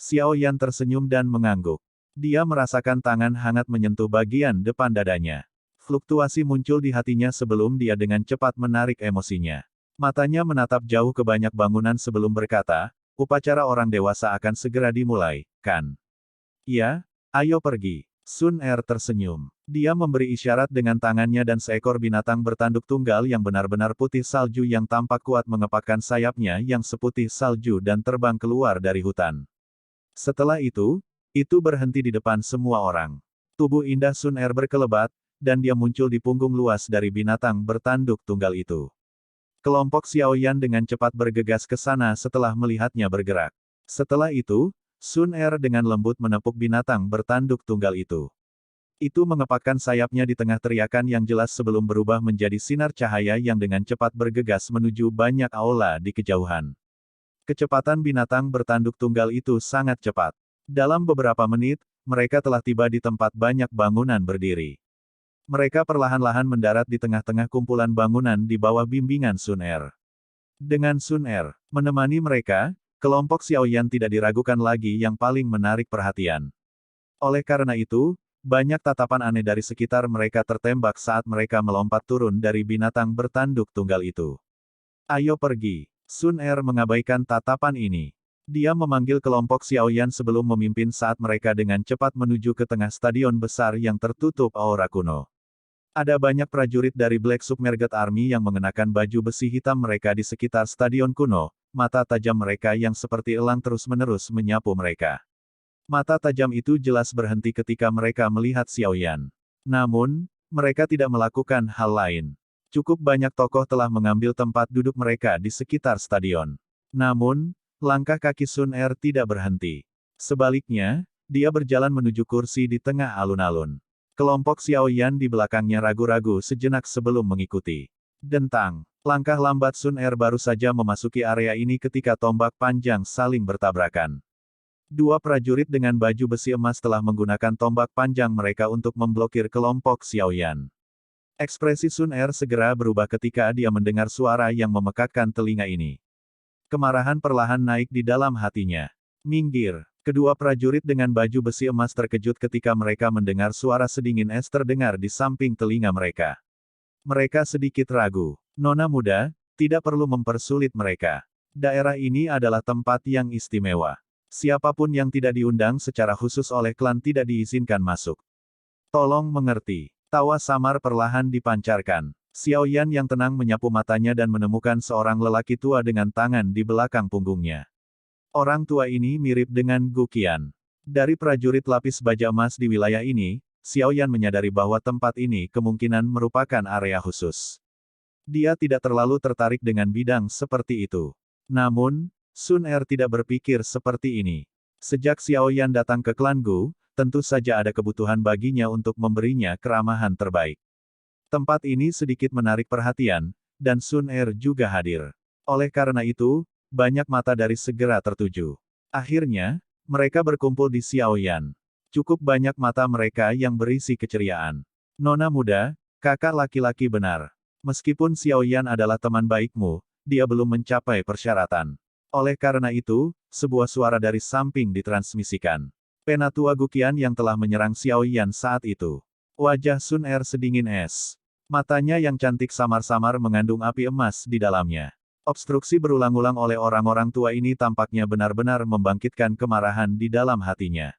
Xiao Yan tersenyum dan mengangguk. Dia merasakan tangan hangat menyentuh bagian depan dadanya. Fluktuasi muncul di hatinya sebelum dia dengan cepat menarik emosinya. Matanya menatap jauh ke banyak bangunan sebelum berkata, upacara orang dewasa akan segera dimulai, kan? Iya, ayo pergi. Sun Er tersenyum. Dia memberi isyarat dengan tangannya dan seekor binatang bertanduk tunggal yang benar-benar putih salju yang tampak kuat mengepakkan sayapnya yang seputih salju dan terbang keluar dari hutan. Setelah itu berhenti di depan semua orang. Tubuh indah Sun Er berkelebat, dan dia muncul di punggung luas dari binatang bertanduk tunggal itu. Kelompok Xiao Yan dengan cepat bergegas ke sana setelah melihatnya bergerak. Setelah itu, Sun Er dengan lembut menepuk binatang bertanduk tunggal itu. Itu mengepakkan sayapnya di tengah teriakan yang jelas sebelum berubah menjadi sinar cahaya yang dengan cepat bergegas menuju banyak aula di kejauhan. Kecepatan binatang bertanduk tunggal itu sangat cepat. Dalam beberapa menit, mereka telah tiba di tempat banyak bangunan berdiri. Mereka perlahan-lahan mendarat di tengah-tengah kumpulan bangunan di bawah bimbingan Sun Er. Dengan Sun Er menemani mereka, kelompok Xiao Yan tidak diragukan lagi yang paling menarik perhatian. Oleh karena itu, banyak tatapan aneh dari sekitar mereka tertembak saat mereka melompat turun dari binatang bertanduk tunggal itu. Ayo pergi. Sun Er mengabaikan tatapan ini. Dia memanggil kelompok Xiao Yan sebelum memimpin saat mereka dengan cepat menuju ke tengah stadion besar yang tertutup aura kuno. Ada banyak prajurit dari Black Submerged Army yang mengenakan baju besi hitam mereka di sekitar stadion kuno, mata tajam mereka yang seperti elang terus-menerus menyapu mereka. Mata tajam itu jelas berhenti ketika mereka melihat Xiao Yan. Namun, mereka tidak melakukan hal lain. Cukup banyak tokoh telah mengambil tempat duduk mereka di sekitar stadion. Namun, langkah kaki Sun Er tidak berhenti. Sebaliknya, dia berjalan menuju kursi di tengah alun-alun. Kelompok Xiao Yan di belakangnya ragu-ragu sejenak sebelum mengikuti. Dentang. Langkah lambat Sun Er baru saja memasuki area ini ketika tombak panjang saling bertabrakan. Dua prajurit dengan baju besi emas telah menggunakan tombak panjang mereka untuk memblokir kelompok Xiao Yan. Ekspresi Sun Er segera berubah ketika dia mendengar suara yang memekakkan telinga ini. Kemarahan perlahan naik di dalam hatinya. Minggir. Kedua prajurit dengan baju besi emas terkejut ketika mereka mendengar suara sedingin es terdengar di samping telinga mereka. Mereka sedikit ragu. Nona muda, tidak perlu mempersulit mereka. Daerah ini adalah tempat yang istimewa. Siapapun yang tidak diundang secara khusus oleh klan tidak diizinkan masuk. Tolong mengerti. Tawa samar perlahan dipancarkan. Xiao Yan yang tenang menyapu matanya dan menemukan seorang lelaki tua dengan tangan di belakang punggungnya. Orang tua ini mirip dengan Gu Qian. Dari prajurit lapis baja emas di wilayah ini, Xiao Yan menyadari bahwa tempat ini kemungkinan merupakan area khusus. Dia tidak terlalu tertarik dengan bidang seperti itu. Namun, Sun Er tidak berpikir seperti ini. Sejak Xiao Yan datang ke klan Gu, tentu saja ada kebutuhan baginya untuk memberinya keramahan terbaik. Tempat ini sedikit menarik perhatian, dan Sun Er juga hadir. Oleh karena itu, banyak mata dari segera tertuju. Akhirnya, mereka berkumpul di Xiao Yan. Cukup banyak mata mereka yang berisi keceriaan. Nona muda, kakak laki-laki benar. Meskipun Xiao Yan adalah teman baikmu, dia belum mencapai persyaratan. Oleh karena itu, sebuah suara dari samping ditransmisikan. Penatua Gu Qian yang telah menyerang Xiao Yan saat itu. Wajah Sun Er sedingin es. Matanya yang cantik samar-samar mengandung api emas di dalamnya. Obstruksi berulang-ulang oleh orang-orang tua ini tampaknya benar-benar membangkitkan kemarahan di dalam hatinya.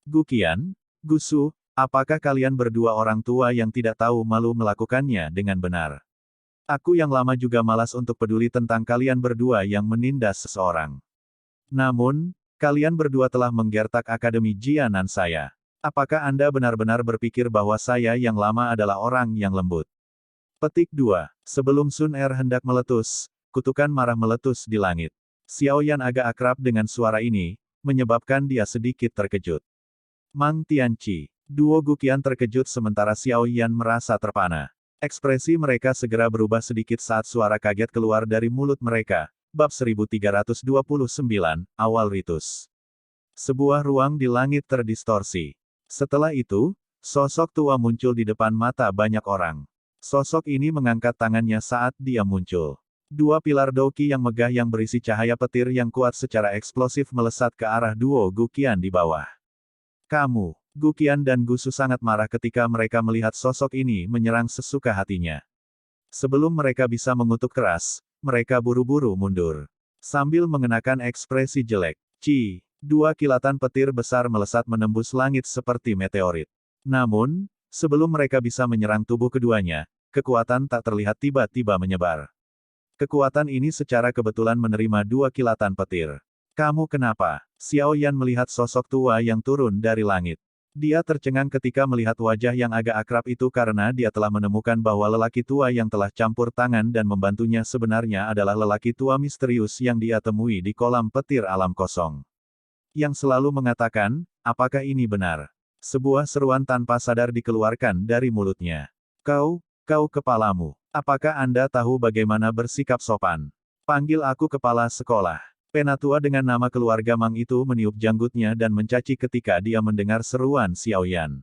Gu Qian, Gu Su, apakah kalian berdua orang tua yang tidak tahu malu melakukannya dengan benar? Aku yang lama juga malas untuk peduli tentang kalian berdua yang menindas seseorang. Namun, kalian berdua telah menggertak Akademi Jianan saya. Apakah Anda benar-benar berpikir bahwa saya yang lama adalah orang yang lembut? Petik 2. Sebelum Sun Er hendak meletus, kutukan marah meletus di langit. Xiao Yan agak akrab dengan suara ini, menyebabkan dia sedikit terkejut. Mang Tianqi. Duo Guqian terkejut sementara Xiao Yan merasa terpana. Ekspresi mereka segera berubah sedikit saat suara kaget keluar dari mulut mereka. Bab 1329, Awal Ritus. Sebuah ruang di langit terdistorsi. Setelah itu, sosok tua muncul di depan mata banyak orang. Sosok ini mengangkat tangannya saat dia muncul. Dua pilar Douqi yang megah yang berisi cahaya petir yang kuat secara eksplosif melesat ke arah duo Guqian di bawah. Kamu, Guqian dan Gusu sangat marah ketika mereka melihat sosok ini menyerang sesuka hatinya. Sebelum mereka bisa mengutuk keras, mereka buru-buru mundur. Sambil mengenakan ekspresi jelek, dua kilatan petir besar melesat menembus langit seperti meteorit. Namun, sebelum mereka bisa menyerang tubuh keduanya, kekuatan tak terlihat tiba-tiba menyebar. Kekuatan ini secara kebetulan menerima dua kilatan petir. Kamu kenapa? Xiao Yan melihat sosok tua yang turun dari langit. Dia tercengang ketika melihat wajah yang agak akrab itu karena dia telah menemukan bahwa lelaki tua yang telah campur tangan dan membantunya sebenarnya adalah lelaki tua misterius yang dia temui di kolam petir alam kosong. Yang selalu mengatakan, apakah ini benar? Sebuah seruan tanpa sadar dikeluarkan dari mulutnya. Kau kepalamu. Apakah Anda tahu bagaimana bersikap sopan? Panggil aku kepala sekolah. Penatua dengan nama keluarga Mang itu meniup janggutnya dan mencaci ketika dia mendengar seruan Xiao Yan.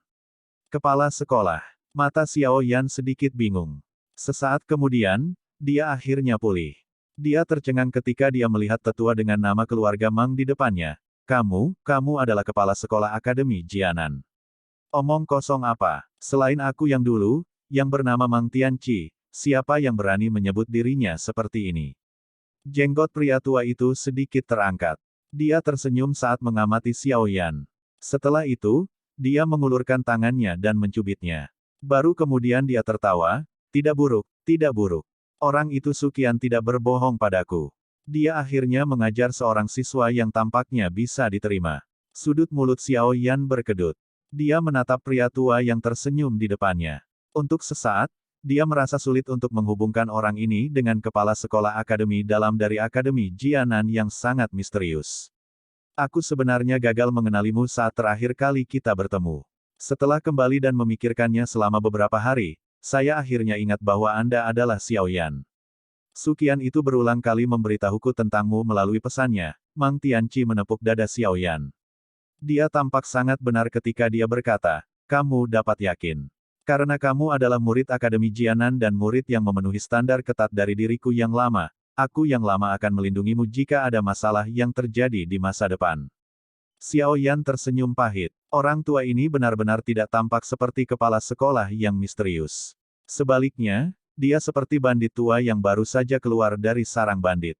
Kepala sekolah. Mata Xiao Yan sedikit bingung. Sesaat kemudian, dia akhirnya pulih. Dia tercengang ketika dia melihat tetua dengan nama keluarga Mang di depannya. Kamu adalah kepala sekolah Akademi Jianan. Omong kosong apa? Selain aku yang dulu, yang bernama Mang Tianqi, siapa yang berani menyebut dirinya seperti ini? Jenggot pria tua itu sedikit terangkat. Dia tersenyum saat mengamati Xiao Yan. Setelah itu, dia mengulurkan tangannya dan mencubitnya. Baru kemudian dia tertawa, tidak buruk. Orang itu sekian tidak berbohong padaku. Dia akhirnya mengajar seorang siswa yang tampaknya bisa diterima. Sudut mulut Xiao Yan berkedut. Dia menatap pria tua yang tersenyum di depannya. Untuk sesaat, dia merasa sulit untuk menghubungkan orang ini dengan kepala sekolah akademi dalam dari Akademi Jianan yang sangat misterius. Aku sebenarnya gagal mengenalimu saat terakhir kali kita bertemu. Setelah kembali dan memikirkannya selama beberapa hari, saya akhirnya ingat bahwa Anda adalah Xiao Yan. Sukian itu berulang kali memberitahuku tentangmu melalui pesannya. Mang Tianqi menepuk dada Xiao Yan. Dia tampak sangat benar ketika dia berkata, kamu dapat yakin. Karena kamu adalah murid Akademi Jianan dan murid yang memenuhi standar ketat dari diriku yang lama, aku yang lama akan melindungimu jika ada masalah yang terjadi di masa depan. Xiao Yan tersenyum pahit. Orang tua ini benar-benar tidak tampak seperti kepala sekolah yang misterius. Sebaliknya, dia seperti bandit tua yang baru saja keluar dari sarang bandit.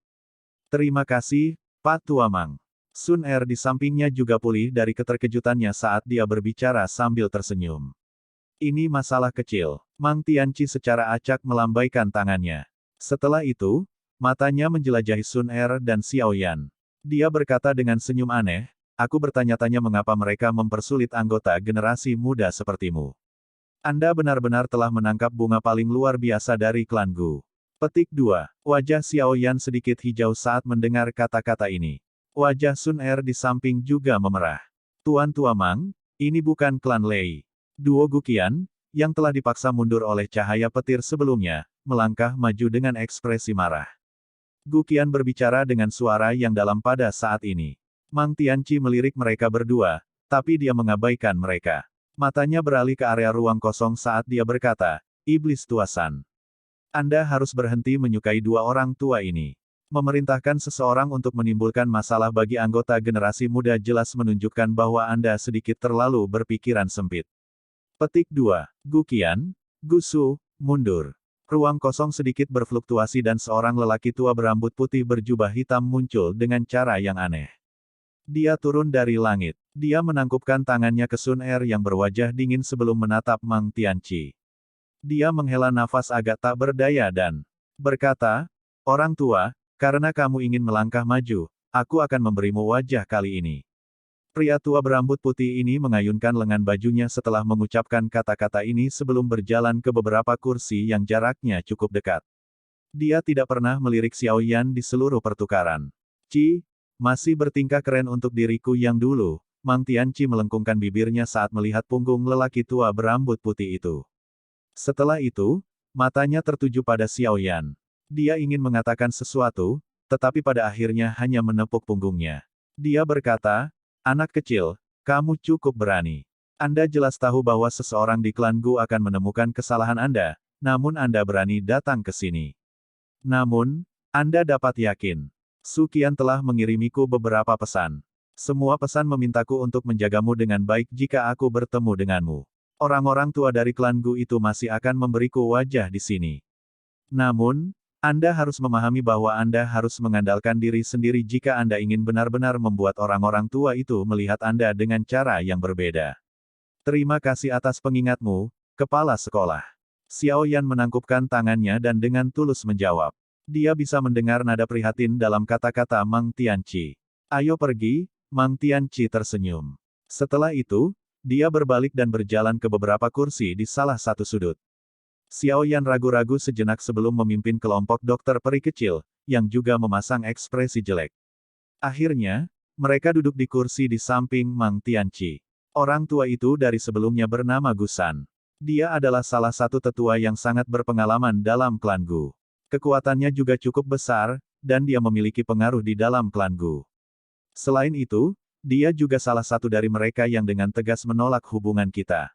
Terima kasih, Pak Tua Mang. Sun Er di sampingnya juga pulih dari keterkejutannya saat dia berbicara sambil tersenyum. Ini masalah kecil. Mang Tianqi secara acak melambaikan tangannya. Setelah itu, matanya menjelajahi Sun Er dan Xiao Yan. Dia berkata dengan senyum aneh, aku bertanya-tanya mengapa mereka mempersulit anggota generasi muda sepertimu. Anda benar-benar telah menangkap bunga paling luar biasa dari klan Gu. Petik 2. Wajah Xiao Yan sedikit hijau saat mendengar kata-kata ini. Wajah Sun Er di samping juga memerah. Tuan Tua Mang, ini bukan klan Lei. Duo Guqian, yang telah dipaksa mundur oleh cahaya petir sebelumnya, melangkah maju dengan ekspresi marah. Guqian berbicara dengan suara yang dalam pada saat ini. Mang Tianqi melirik mereka berdua, tapi dia mengabaikan mereka. Matanya beralih ke area ruang kosong saat dia berkata, Iblis Tuasan. Anda harus berhenti menyukai dua orang tua ini. Memerintahkan seseorang untuk menimbulkan masalah bagi anggota generasi muda jelas menunjukkan bahwa Anda sedikit terlalu berpikiran sempit. Petik 2. Guqian, Gusu, mundur. Ruang kosong sedikit berfluktuasi dan seorang lelaki tua berambut putih berjubah hitam muncul dengan cara yang aneh. Dia turun dari langit. Dia menangkupkan tangannya ke Sun Er yang berwajah dingin sebelum menatap Mang Tianqi. Dia menghela nafas agak tak berdaya dan berkata, orang tua, karena kamu ingin melangkah maju, aku akan memberimu wajah kali ini. Pria tua berambut putih ini mengayunkan lengan bajunya setelah mengucapkan kata-kata ini sebelum berjalan ke beberapa kursi yang jaraknya cukup dekat. Dia tidak pernah melirik Xiao Yan di seluruh pertukaran. Ci, masih bertingkah keren untuk diriku yang dulu. Mang Tianqi melengkungkan bibirnya saat melihat punggung lelaki tua berambut putih itu. Setelah itu, matanya tertuju pada Xiao Yan. Dia ingin mengatakan sesuatu, tetapi pada akhirnya hanya menepuk punggungnya. Dia berkata, "Anak kecil, kamu cukup berani. Anda jelas tahu bahwa seseorang di klan Gu akan menemukan kesalahan Anda, namun Anda berani datang ke sini. Namun, Anda dapat yakin, Su Qian telah mengirimiku beberapa pesan. Semua pesan memintaku untuk menjagamu dengan baik jika aku bertemu denganmu. Orang-orang tua dari klan Gu itu masih akan memberiku wajah di sini. Namun, Anda harus memahami bahwa Anda harus mengandalkan diri sendiri jika Anda ingin benar-benar membuat orang-orang tua itu melihat Anda dengan cara yang berbeda. Terima kasih atas pengingatmu, kepala sekolah." Xiao Yan menangkupkan tangannya dan dengan tulus menjawab. Dia bisa mendengar nada prihatin dalam kata-kata Mang Tianqi. "Ayo pergi," Mang Tianqi tersenyum. Setelah itu, dia berbalik dan berjalan ke beberapa kursi di salah satu sudut. Xiao Yan ragu-ragu sejenak sebelum memimpin kelompok dokter peri kecil, yang juga memasang ekspresi jelek. Akhirnya, mereka duduk di kursi di samping Mang Tianqi. Orang tua itu dari sebelumnya bernama Gusan. Dia adalah salah satu tetua yang sangat berpengalaman dalam klan Gu. Kekuatannya juga cukup besar, dan dia memiliki pengaruh di dalam klan Gu. Selain itu, dia juga salah satu dari mereka yang dengan tegas menolak hubungan kita.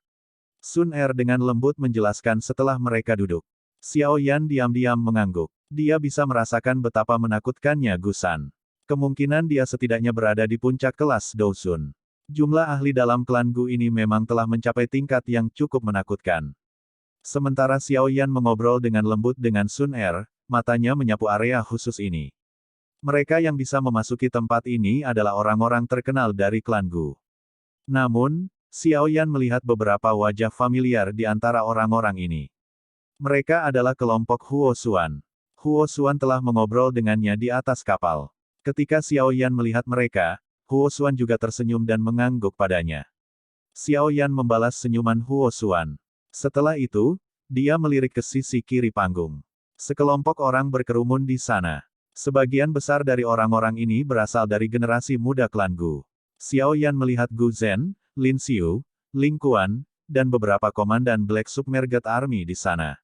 Sun Er dengan lembut menjelaskan setelah mereka duduk. Xiao Yan diam-diam mengangguk. Dia bisa merasakan betapa menakutkannya Gusan. Kemungkinan dia setidaknya berada di puncak kelas Dousun. Jumlah ahli dalam klan Gu ini memang telah mencapai tingkat yang cukup menakutkan. Sementara Xiao Yan mengobrol dengan lembut dengan Sun Er, matanya menyapu area khusus ini. Mereka yang bisa memasuki tempat ini adalah orang-orang terkenal dari klan Gu. Namun, Xiao Yan melihat beberapa wajah familiar di antara orang-orang ini. Mereka adalah kelompok Huo Xuan. Huo Xuan telah mengobrol dengannya di atas kapal. Ketika Xiao Yan melihat mereka, Huo Xuan juga tersenyum dan mengangguk padanya. Xiao Yan membalas senyuman Huo Xuan. Setelah itu, dia melirik ke sisi kiri panggung. Sekelompok orang berkerumun di sana. Sebagian besar dari orang-orang ini berasal dari generasi muda klan Gu. Xiao Yan melihat Gu Zhen, Lin Xiu, Ling Quan, dan beberapa komandan Black Submerged Army di sana.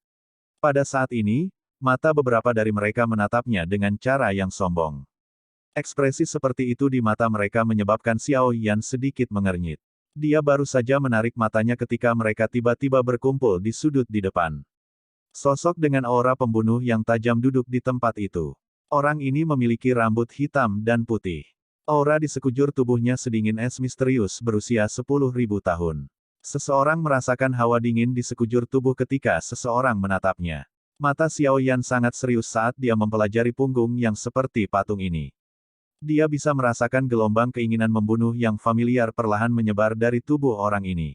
Pada saat ini, mata beberapa dari mereka menatapnya dengan cara yang sombong. Ekspresi seperti itu di mata mereka menyebabkan Xiao Yan sedikit mengernyit. Dia baru saja menarik matanya ketika mereka tiba-tiba berkumpul di sudut di depan. Sosok dengan aura pembunuh yang tajam duduk di tempat itu. Orang ini memiliki rambut hitam dan putih. Aura di sekujur tubuhnya sedingin es misterius berusia 10.000 tahun. Seseorang merasakan hawa dingin di sekujur tubuh ketika seseorang menatapnya. Mata Xiao Yan sangat serius saat dia mempelajari punggung yang seperti patung ini. Dia bisa merasakan gelombang keinginan membunuh yang familiar perlahan menyebar dari tubuh orang ini.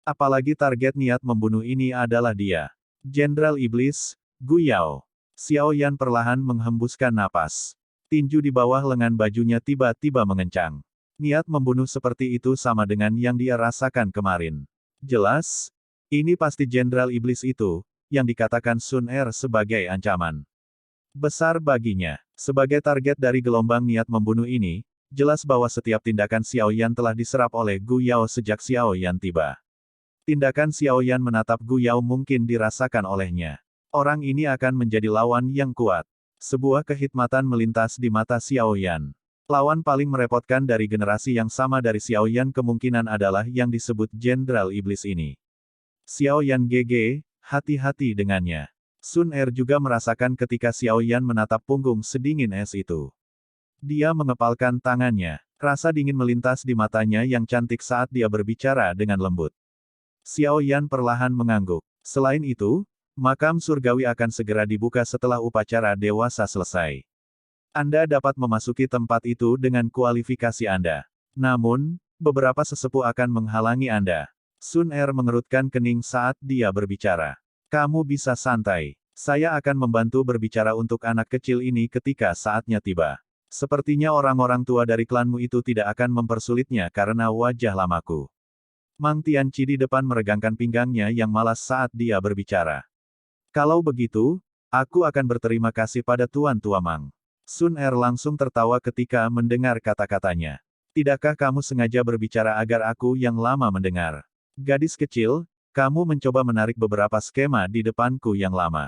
Apalagi target niat membunuh ini adalah dia. Jenderal Iblis, Gu Yao. Xiao Yan perlahan menghembuskan napas. Tinju di bawah lengan bajunya tiba-tiba mengencang. Niat membunuh seperti itu sama dengan yang dia rasakan kemarin. Jelas, ini pasti Jenderal Iblis itu, yang dikatakan Sun Er sebagai ancaman besar baginya. Sebagai target dari gelombang niat membunuh ini, jelas bahwa setiap tindakan Xiao Yan telah diserap oleh Gu Yao sejak Xiao Yan tiba. Tindakan Xiao Yan menatap Gu Yao mungkin dirasakan olehnya. Orang ini akan menjadi lawan yang kuat. Sebuah kehikmatan melintas di mata Xiao Yan. Lawan paling merepotkan dari generasi yang sama dari Xiao Yan kemungkinan adalah yang disebut Jenderal Iblis ini. Xiao Yan GG, hati-hati dengannya. Sun Er juga merasakan ketika Xiao Yan menatap punggung sedingin es itu. Dia mengepalkan tangannya. Rasa dingin melintas di matanya yang cantik saat dia berbicara dengan lembut. Xiao Yan perlahan mengangguk. Selain itu, makam surgawi akan segera dibuka setelah upacara dewasa selesai. Anda dapat memasuki tempat itu dengan kualifikasi Anda. Namun, beberapa sesepuh akan menghalangi Anda. Sun Er mengerutkan kening saat dia berbicara. Kamu bisa santai. Saya akan membantu berbicara untuk anak kecil ini ketika saatnya tiba. Sepertinya orang-orang tua dari klanmu itu tidak akan mempersulitnya karena wajah lamaku. Mang Tianqi di depan meregangkan pinggangnya yang malas saat dia berbicara. Kalau begitu, Aku akan berterima kasih pada Tuan Tuamang. Sun Er langsung tertawa ketika mendengar kata-katanya. Tidakkah kamu sengaja berbicara agar aku yang lama mendengar? Gadis kecil, kamu mencoba menarik beberapa skema di depanku yang lama.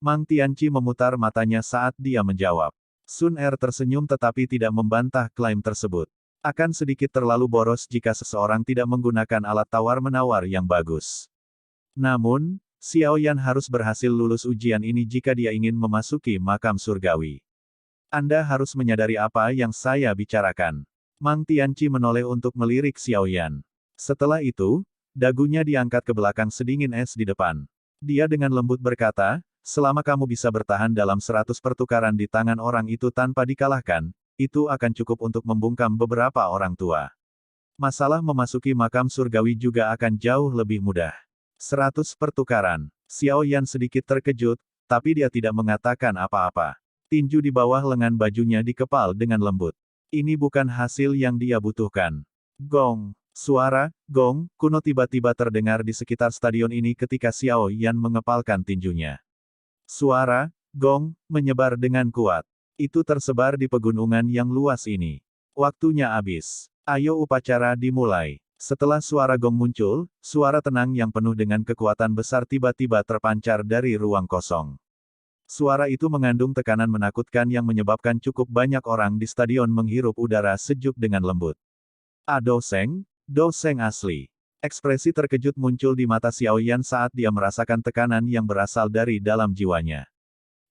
Mang Tianqi memutar matanya saat dia menjawab. Sun Er tersenyum tetapi tidak membantah klaim tersebut. Akan sedikit terlalu boros jika seseorang tidak menggunakan alat tawar-menawar yang bagus. Namun, Xiao Yan harus berhasil lulus ujian ini jika dia ingin memasuki makam surgawi. Anda harus menyadari apa yang saya bicarakan. Mang Tianqi menoleh untuk melirik Xiao Yan. Setelah itu, dagunya diangkat ke belakang sedingin es di depan. Dia dengan lembut berkata, selama kamu bisa bertahan dalam 100 pertukaran di tangan orang itu tanpa dikalahkan, itu akan cukup untuk membungkam beberapa orang tua. Masalah memasuki makam surgawi juga akan jauh lebih mudah. 100 pertukaran. Xiao Yan sedikit terkejut, tapi dia tidak mengatakan apa-apa. Tinju di bawah lengan bajunya dikepal dengan lembut. Ini bukan hasil yang dia butuhkan. Gong. Suara gong kuno tiba-tiba terdengar di sekitar stadion ini ketika Xiao Yan mengepalkan tinjunya. Suara gong menyebar dengan kuat. Itu tersebar di pegunungan yang luas ini. Waktunya habis. Ayo upacara dimulai. Setelah suara gong muncul, suara tenang yang penuh dengan kekuatan besar tiba-tiba terpancar dari ruang kosong. Suara itu mengandung tekanan menakutkan yang menyebabkan cukup banyak orang di stadion menghirup udara sejuk dengan lembut. Doseng asli. Ekspresi terkejut muncul di mata Xiao Yan saat dia merasakan tekanan yang berasal dari dalam jiwanya.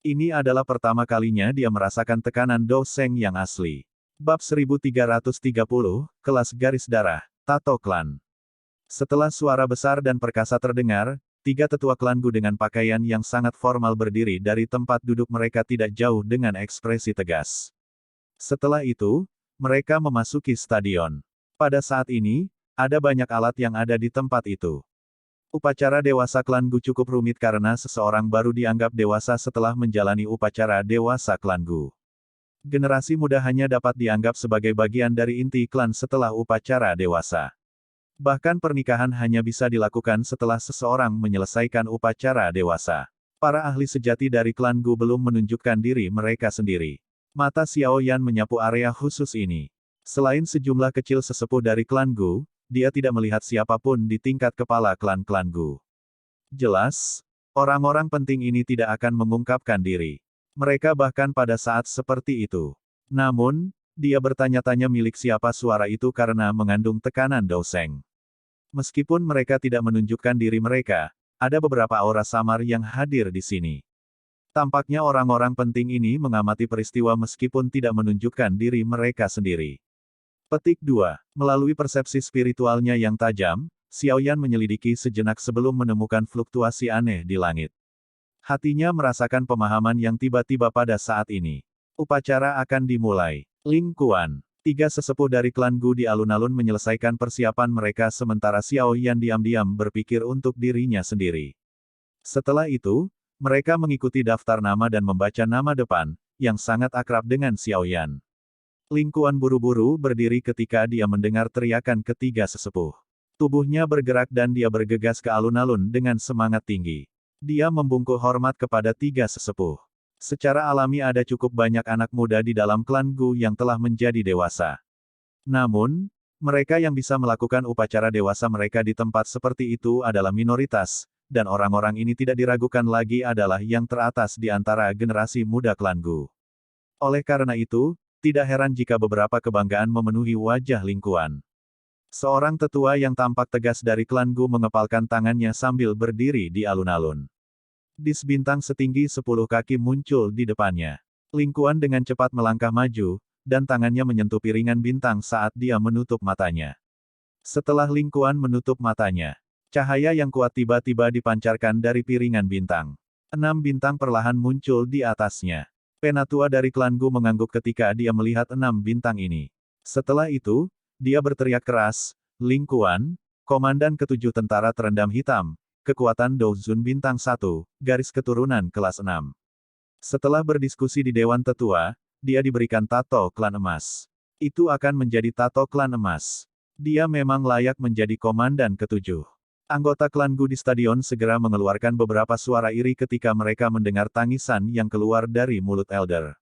Ini adalah pertama kalinya dia merasakan tekanan Doseng yang asli. Bab 1330, Kelas Garis Darah, Tato Klan. Setelah suara besar dan perkasa terdengar, 3 tetua klan Gu dengan pakaian yang sangat formal berdiri dari tempat duduk mereka tidak jauh dengan ekspresi tegas. Setelah itu, mereka memasuki stadion. Pada saat ini, ada banyak alat yang ada di tempat itu. Upacara dewasa klan Gu cukup rumit karena seseorang baru dianggap dewasa setelah menjalani upacara dewasa klan Gu. Generasi muda hanya dapat dianggap sebagai bagian dari inti klan setelah upacara dewasa. Bahkan pernikahan hanya bisa dilakukan setelah seseorang menyelesaikan upacara dewasa. Para ahli sejati dari klan Gu belum menunjukkan diri mereka sendiri. Mata Xiao Yan menyapu area khusus ini. Selain sejumlah kecil sesepuh dari klan Gu, dia tidak melihat siapapun di tingkat kepala klan-klan Gu. Jelas, orang-orang penting ini tidak akan mengungkapkan diri. Mereka bahkan pada saat seperti itu. Namun, dia bertanya-tanya milik siapa suara itu karena mengandung tekanan Doseng. Meskipun mereka tidak menunjukkan diri mereka, ada beberapa aura samar yang hadir di sini. Tampaknya orang-orang penting ini mengamati peristiwa meskipun tidak menunjukkan diri mereka sendiri. Petik 2. Melalui persepsi spiritualnya yang tajam, Xiao Yan menyelidiki sejenak sebelum menemukan fluktuasi aneh di langit. Hatinya merasakan pemahaman yang tiba-tiba pada saat ini. Upacara akan dimulai. Ling Kuan. 3 sesepuh dari klan Gu di alun-alun menyelesaikan persiapan mereka sementara Xiao Yan diam-diam berpikir untuk dirinya sendiri. Setelah itu, mereka mengikuti daftar nama dan membaca nama depan, yang sangat akrab dengan Xiao Yan. Ling Kuan buru-buru berdiri ketika dia mendengar teriakan ketiga sesepuh. Tubuhnya bergerak dan dia bergegas ke alun-alun dengan semangat tinggi. Dia membungkuk hormat kepada 3 sesepuh. Secara alami ada cukup banyak anak muda di dalam klan Gu yang telah menjadi dewasa. Namun, mereka yang bisa melakukan upacara dewasa mereka di tempat seperti itu adalah minoritas, dan orang-orang ini tidak diragukan lagi adalah yang teratas di antara generasi muda klan Gu. Oleh karena itu, tidak heran jika beberapa kebanggaan memenuhi wajah Ling Kuan. Seorang tetua yang tampak tegas dari klan Gu mengepalkan tangannya sambil berdiri di alun-alun. Dis bintang setinggi 10 kaki muncul di depannya. Ling Kuan dengan cepat melangkah maju, dan tangannya menyentuh piringan bintang saat dia menutup matanya. Setelah Ling Kuan menutup matanya, cahaya yang kuat tiba-tiba dipancarkan dari piringan bintang. 6 bintang perlahan muncul di atasnya. Penatua dari klan Gu mengangguk ketika dia melihat 6 bintang ini. Setelah itu, dia berteriak keras, Ling Kuan, Komandan ke-7 Tentara Terendam Hitam, Kekuatan Douzun Bintang 1, Garis Keturunan Kelas 6. Setelah berdiskusi di Dewan Tetua, dia diberikan tato klan emas. Itu akan menjadi tato klan emas. Dia memang layak menjadi komandan ke-7. Anggota klan Gu di stadion segera mengeluarkan beberapa suara iri ketika mereka mendengar tangisan yang keluar dari mulut Elder.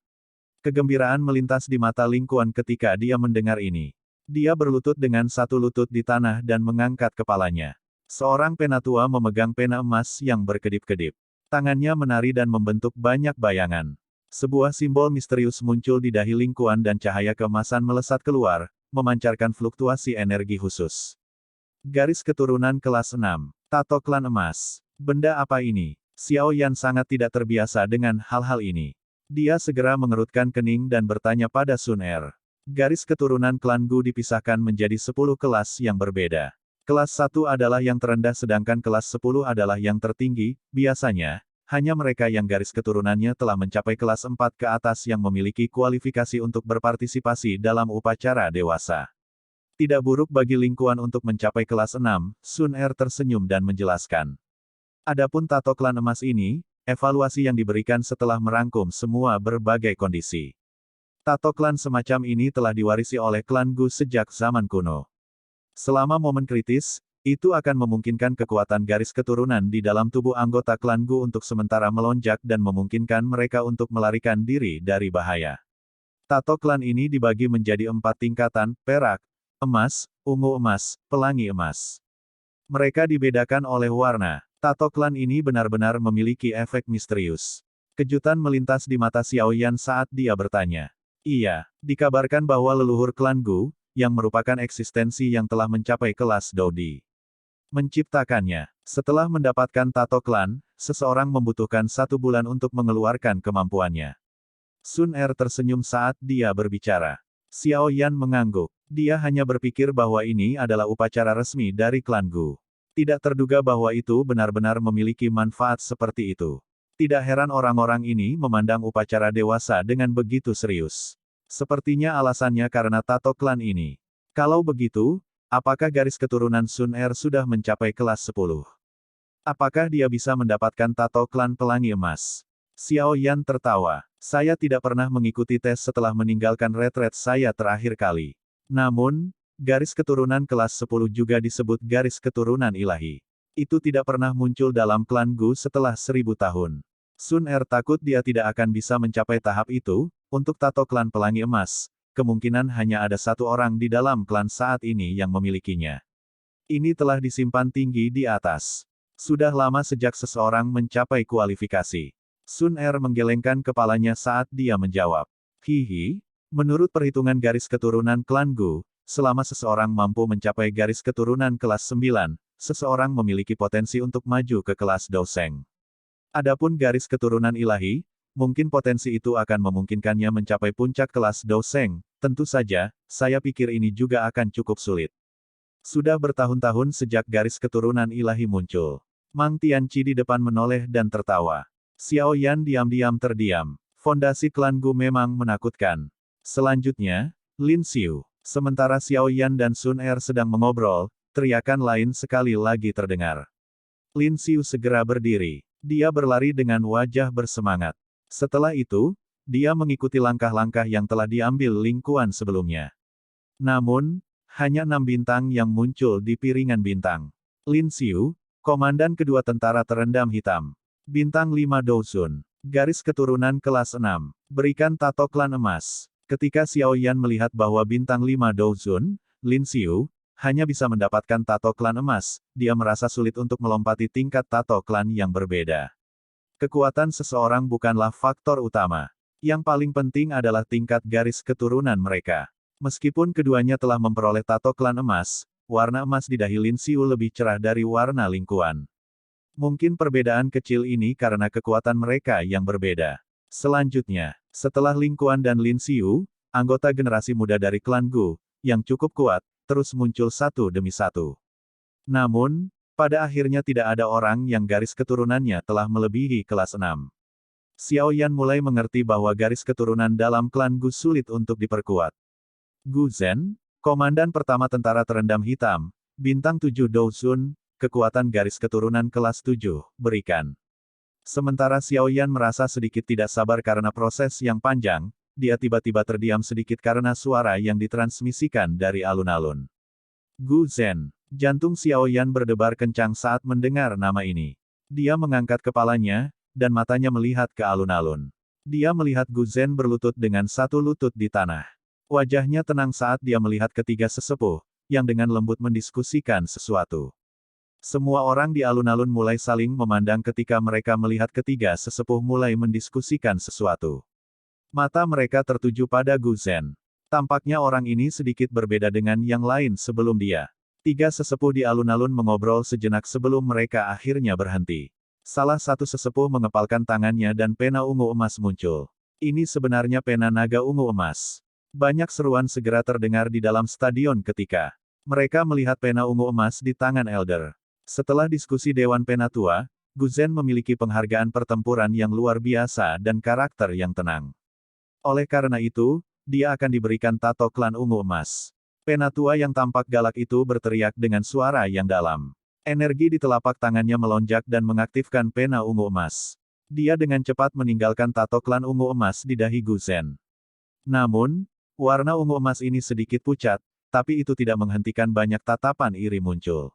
Kegembiraan melintas di mata Ling Kuan ketika dia mendengar ini. Dia berlutut dengan satu lutut di tanah dan mengangkat kepalanya. Seorang penatua memegang pena emas yang berkedip-kedip. Tangannya menari dan membentuk banyak bayangan. Sebuah simbol misterius muncul di dahi Ling Kuan dan cahaya keemasan melesat keluar, memancarkan fluktuasi energi khusus. Garis keturunan kelas 6. Tato klan emas. Benda apa ini? Xiao Yan sangat tidak terbiasa dengan hal-hal ini. Dia segera mengerutkan kening dan bertanya pada Sun Er. Garis keturunan klan Gu dipisahkan menjadi 10 kelas yang berbeda. Kelas 1 adalah yang terendah sedangkan kelas 10 adalah yang tertinggi. Biasanya, hanya mereka yang garis keturunannya telah mencapai kelas 4 ke atas yang memiliki kualifikasi untuk berpartisipasi dalam upacara dewasa. Tidak buruk bagi Ling Kuan untuk mencapai kelas 6, Sun Er tersenyum dan menjelaskan. Adapun tato klan emas ini, evaluasi yang diberikan setelah merangkum semua berbagai kondisi. Tato klan semacam ini telah diwarisi oleh klan Gu sejak zaman kuno. Selama momen kritis, itu akan memungkinkan kekuatan garis keturunan di dalam tubuh anggota klan Gu untuk sementara melonjak dan memungkinkan mereka untuk melarikan diri dari bahaya. Tato klan ini dibagi menjadi 4 tingkatan, perak, emas, ungu emas, pelangi emas. Mereka dibedakan oleh warna. Tato klan ini benar-benar memiliki efek misterius. Kejutan melintas di mata Xiao Yan saat dia bertanya. Iya, dikabarkan bahwa leluhur klan Gu, yang merupakan eksistensi yang telah mencapai kelas Dodi, menciptakannya. Setelah mendapatkan tato klan, seseorang membutuhkan 1 bulan untuk mengeluarkan kemampuannya. Sun Er tersenyum saat dia berbicara. Xiao Yan mengangguk. Dia hanya berpikir bahwa ini adalah upacara resmi dari klan Gu. Tidak terduga bahwa itu benar-benar memiliki manfaat seperti itu. Tidak heran orang-orang ini memandang upacara dewasa dengan begitu serius. Sepertinya alasannya karena tato klan ini. Kalau begitu, apakah garis keturunan Sun Er sudah mencapai kelas 10? Apakah dia bisa mendapatkan tato klan pelangi emas? Xiao Yan tertawa. Saya tidak pernah mengikuti tes setelah meninggalkan retret saya terakhir kali. Namun, garis keturunan kelas 10 juga disebut garis keturunan ilahi. Itu tidak pernah muncul dalam klan Gu setelah 1000 tahun. Sun Er takut dia tidak akan bisa mencapai tahap itu. Untuk tato klan pelangi emas, kemungkinan hanya ada 1 orang di dalam klan saat ini yang memilikinya. Ini telah disimpan tinggi di atas. Sudah lama sejak seseorang mencapai kualifikasi. Sun Er menggelengkan kepalanya saat dia menjawab. Hihi, menurut perhitungan garis keturunan klan Gu, selama seseorang mampu mencapai garis keturunan kelas 9, seseorang memiliki potensi untuk maju ke kelas Doseng. Adapun garis keturunan ilahi, mungkin potensi itu akan memungkinkannya mencapai puncak kelas Doseng. Tentu saja, saya pikir ini juga akan cukup sulit. Sudah bertahun-tahun sejak garis keturunan ilahi muncul. Mang Tianqi di depan menoleh dan tertawa. Xiao Yan diam-diam terdiam. Fondasi klan Gu memang menakutkan. Selanjutnya, Lin Xiu. Sementara Xiao Yan dan Sun Er sedang mengobrol, teriakan lain sekali lagi terdengar. Lin Xiu segera berdiri. Dia berlari dengan wajah bersemangat. Setelah itu, dia mengikuti langkah-langkah yang telah diambil Ling Kuan sebelumnya. Namun, hanya 6 bintang yang muncul di piringan bintang. Lin Xiu, komandan kedua tentara terendam hitam. Bintang 5 Douzun. Garis keturunan kelas 6. Berikan tato klan emas. Ketika Xiao Yan melihat bahwa bintang 5 Douzun, Lin Xiu, hanya bisa mendapatkan tato klan emas, dia merasa sulit untuk melompati tingkat tato klan yang berbeda. Kekuatan seseorang bukanlah faktor utama. Yang paling penting adalah tingkat garis keturunan mereka. Meskipun keduanya telah memperoleh tato klan emas, warna emas di dahi Lin Xiu lebih cerah dari warna Ling Kuan. Mungkin perbedaan kecil ini karena kekuatan mereka yang berbeda. Selanjutnya, setelah Ling Kuan dan Lin Xiu, anggota generasi muda dari klan Gu, yang cukup kuat, terus muncul satu demi satu. Namun, pada akhirnya tidak ada orang yang garis keturunannya telah melebihi kelas 6. Xiao Yan mulai mengerti bahwa garis keturunan dalam klan Gu sulit untuk diperkuat. Gu Zhen, komandan pertama tentara terendam hitam, bintang 7 Douzun, kekuatan garis keturunan kelas 7, berikan. Sementara Xiao Yan merasa sedikit tidak sabar karena proses yang panjang, dia tiba-tiba terdiam sedikit karena suara yang ditransmisikan dari alun-alun. Gu Zhen, Jantung Xiao Yan berdebar kencang saat mendengar nama ini. Dia mengangkat kepalanya, dan matanya melihat ke alun-alun. Dia melihat Gu Zhen berlutut dengan satu lutut di tanah. Wajahnya tenang saat dia melihat ketiga sesepuh, yang dengan lembut mendiskusikan sesuatu. Semua orang di alun-alun mulai saling memandang ketika mereka melihat ketiga sesepuh mulai mendiskusikan sesuatu. Mata mereka tertuju pada Gu Zhen. Tampaknya orang ini sedikit berbeda dengan yang lain sebelum dia. Tiga sesepuh di alun-alun mengobrol sejenak sebelum mereka akhirnya berhenti. Salah satu sesepuh mengepalkan tangannya dan pena ungu emas muncul. Ini sebenarnya pena naga ungu emas. Banyak seruan segera terdengar di dalam stadion ketika mereka melihat pena ungu emas di tangan Elder. Setelah diskusi Dewan Penatua, Gu Zhen memiliki penghargaan pertempuran yang luar biasa dan karakter yang tenang. Oleh karena itu, dia akan diberikan tato klan ungu emas. Penatua yang tampak galak itu berteriak dengan suara yang dalam. Energi di telapak tangannya melonjak dan mengaktifkan pena ungu emas. Dia dengan cepat meninggalkan tato klan ungu emas di dahi Gu Zhen. Namun, warna ungu emas ini sedikit pucat, tapi itu tidak menghentikan banyak tatapan iri muncul.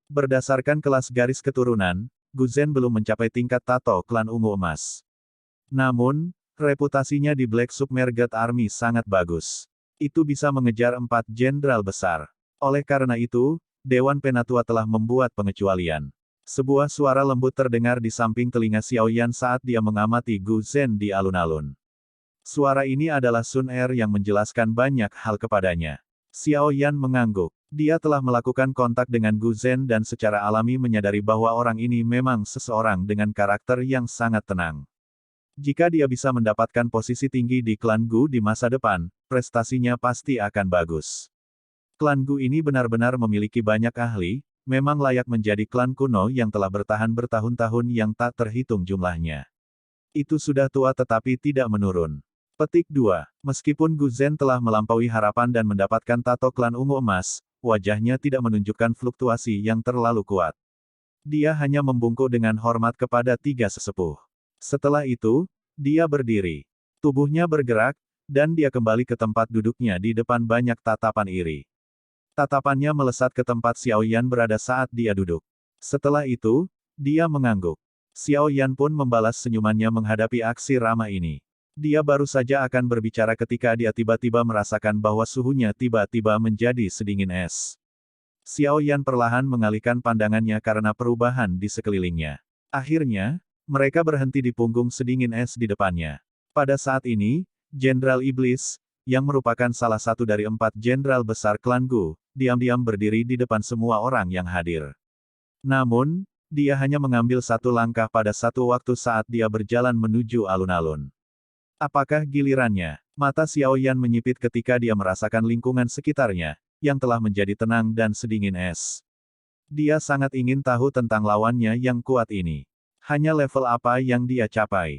Berdasarkan kelas garis keturunan, Gu Zhen belum mencapai tingkat tato klan ungu emas. Namun, reputasinya di Black Submerged Army sangat bagus. Itu bisa mengejar 4 jenderal besar. Oleh karena itu, Dewan Penatua telah membuat pengecualian. Sebuah suara lembut terdengar di samping telinga Xiao Yan saat dia mengamati Gu Zhen di alun-alun. Suara ini adalah Sun Er yang menjelaskan banyak hal kepadanya. Xiao Yan mengangguk. Dia telah melakukan kontak dengan Gu Zhen dan secara alami menyadari bahwa orang ini memang seseorang dengan karakter yang sangat tenang. Jika dia bisa mendapatkan posisi tinggi di klan Gu di masa depan, prestasinya pasti akan bagus. Klan Gu ini benar-benar memiliki banyak ahli, memang layak menjadi klan kuno yang telah bertahan bertahun-tahun yang tak terhitung jumlahnya. Itu sudah tua tetapi tidak menurun. Petik 2. Meskipun Gu Zhen telah melampaui harapan dan mendapatkan tato klan ungu emas, wajahnya tidak menunjukkan fluktuasi yang terlalu kuat. Dia hanya membungkuk dengan hormat kepada tiga sesepuh. Setelah itu, dia berdiri. Tubuhnya bergerak, dan dia kembali ke tempat duduknya di depan banyak tatapan iri. Tatapannya melesat ke tempat Xiao Yan berada saat dia duduk. Setelah itu, dia mengangguk. Xiao Yan pun membalas senyumannya menghadapi aksi ramah ini. Dia baru saja akan berbicara ketika dia tiba-tiba merasakan bahwa suhunya tiba-tiba menjadi sedingin es. Xiao Yan perlahan mengalihkan pandangannya karena perubahan di sekelilingnya. Akhirnya, mereka berhenti di punggung sedingin es di depannya. Pada saat ini, Jenderal Iblis, yang merupakan salah satu dari 4 jenderal besar klan Gu, diam-diam berdiri di depan semua orang yang hadir. Namun, dia hanya mengambil satu langkah pada satu waktu saat dia berjalan menuju alun-alun. Apakah gilirannya? Mata Xiao Yan menyipit ketika dia merasakan lingkungan sekitarnya, yang telah menjadi tenang dan sedingin es. Dia sangat ingin tahu tentang lawannya yang kuat ini. Hanya level apa yang dia capai?